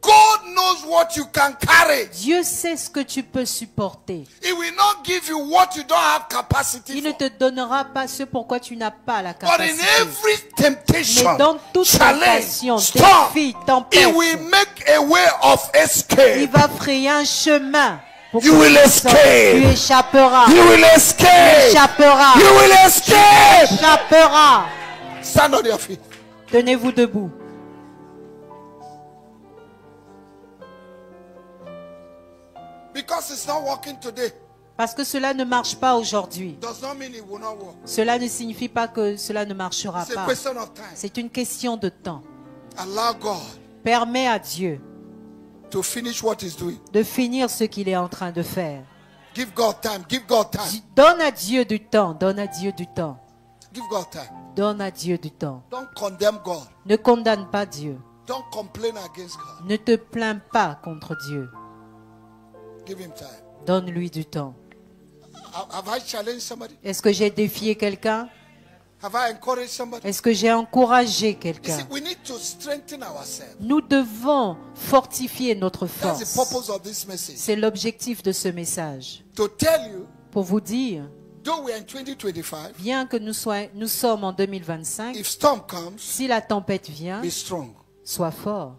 God knows what you can carry. Dieu sait ce que tu peux supporter. He will not give you what you don't have capacity Il ne for. te donnera pas ce pourquoi tu n'as pas la But in capacité. every temptation, Mais dans toute tentation, challenge, storm, défi, He tempête, will make a way of il escape. va frayer un chemin pour You que will tu sortes. escape. Tu échapperas. You will escape. Échapperas. You will escape. Échapperas. Stand on your feet. Tenez-vous debout. Because it's not working today, Parce que cela ne marche pas aujourd'hui. does not mean it will not work. Cela ne signifie pas que cela ne marchera It's a pas. question of time. C'est une question de temps. Allow God Permets à Dieu to finish what He's doing. de finir ce qu'il est en train de faire. Give God time. Give God time. Donne à Dieu du temps. Donne à Dieu du temps. Give God time. Donne à Dieu du temps. Don't condemn God. Ne condamne pas Dieu. Don't complain against God. Ne te plains pas contre Dieu. Give Him time. Donne-lui du temps. Have I challenged somebody? Est-ce que j'ai défié quelqu'un? Have I encouraged somebody? Est-ce que j'ai encouragé You quelqu'un? see, we need to strengthen ourselves. Nous devons fortifier notre That's the force. purpose of this message. C'est l'objectif de ce message. To tell you, Pour vous dire, though we're in 2025, bien que nous sommes en 2025, if storm comes, si la tempête vient, be strong. sois fort.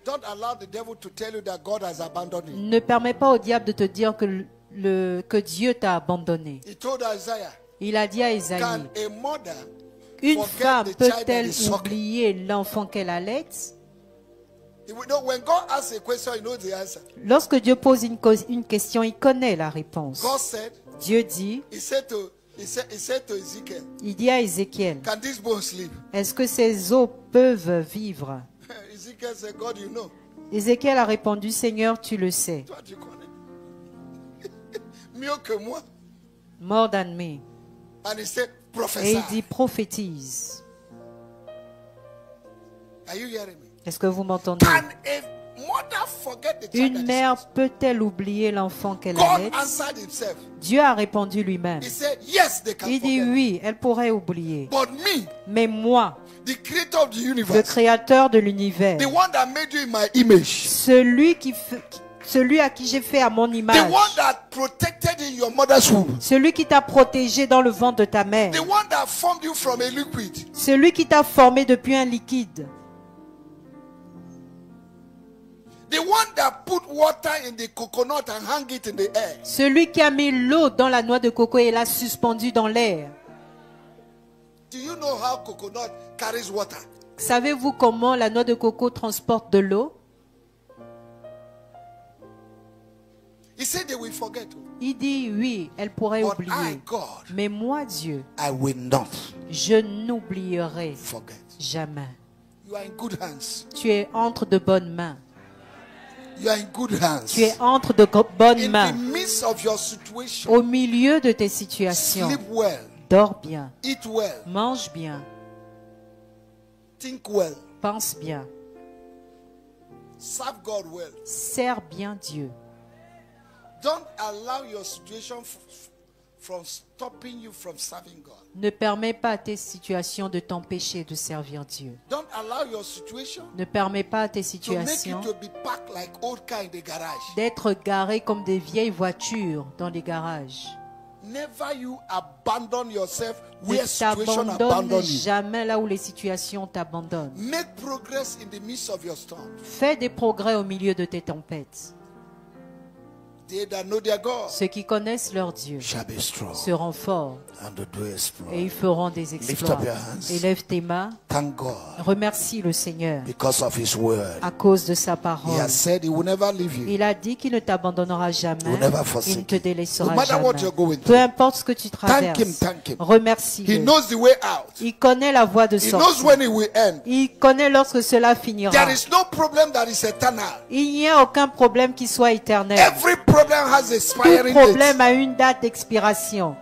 Don't allow the devil to tell you that God has abandoned you. Ne permets pas au diable de te dire que Dieu t'a abandonné. He told Isaiah, Il a dit à can Isaïe, a mother une forget femme the child peut-elle that is suckling? oublier l'enfant qu'elle allait? You know, when God asks a question, he knows the answer. Lorsque Dieu pose une question, il connaît la réponse. God said, Dieu dit, he said to Ezekiel, il dit à Ézéchiel, can these bones live? est-ce que ces os peuvent vivre? Ezekiel said, God, you know. Ézéchiel a répondu, Seigneur, tu le sais. Toi, tu connais. Mieux que moi. More than me. And he said, Et il prophesy. dit, prophétise. Are you hearing me? Est-ce que vous m'entendez? Can a mother forget the child Une that mère is peut-elle oublier l'enfant qu'elle God allait? answered himself. Dieu a répondu lui-même. He said, yes, they can Il dit, forget. oui, elle pourrait oublier. But me, Mais moi, the creator of the le universe, créateur de l'univers, the one that made you in my image, celui à qui j'ai fait à mon the image, one that protected in your mother's womb, celui qui t'a protégé dans le ventre de ta mère, the one that formed you from a liquid, celui qui t'a formé depuis un liquide, the one that put water in the coconut and hung it in the air, celui qui a mis l'eau dans la noix de coco et l'a suspendue dans l'air. do you know how coconut carries water? Savez-vous comment la noix de coco transporte de l'eau? He said they will forget. Il dit oui, elle pourrait But I, oublier. God, Mais moi, Dieu, I will not je n'oublierai forget. jamais. You are in good hands. Tu es entre de bonnes mains. You are in good hands. Tu es entre de bonnes In the mains. midst midst of your situation, Au milieu de tes situations, sleep well, dors bien, eat well, mange bien, think well, pense bien, serve God well. sers bien Dieu. Don't allow your situation from stopping you from serving God. Ne permets pas à tes situations de t'empêcher de servir Dieu. Don't allow your situation Ne permets pas à tes to make situations you to be parked like old car in the garage. d'être garés comme des vieilles voitures dans les garages. Never you abandon yourself Ne where situation abandon t'abandonne you. jamais là où les situations t'abandonnent. Make progress in the midst of your storm. Fais des progrès au milieu de tes tempêtes. They that know their God Ceux qui connaissent leur Dieu shall be strong seront forts and do exploit. et ils feront des exploits. up your hands. Élève tes mains. Thank God Remercie le Seigneur because of His word. à cause de sa He parole. has said He will never leave you. Il a dit qu'il ne t'abandonnera jamais. Will never forsake Il ne te you. délaissera No matter what jamais. you're going Peu through. importe ce que tu traverses, Thank Him. He remercie-le. knows the way out. Il connaît la voie de He knows sortie. when it will end. Il connaît lorsque cela finira. There is no problem that is eternal. Il n'y a aucun problème qui soit éternel. Every problem has Tout expiring problème date. a une date d'expiration.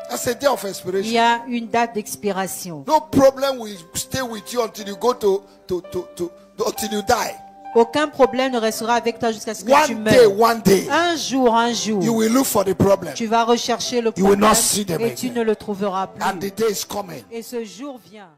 That's a day of Il expiration. y a une date d'expiration. No problem will stay with you until you go until you die. Aucun problème ne restera avec toi jusqu'à ce que tu meurs. One day, Un jour, you will look for the problem. tu vas rechercher le You will problème not see them et tu again. ne le trouveras And plus. the day is coming. Et ce jour vient.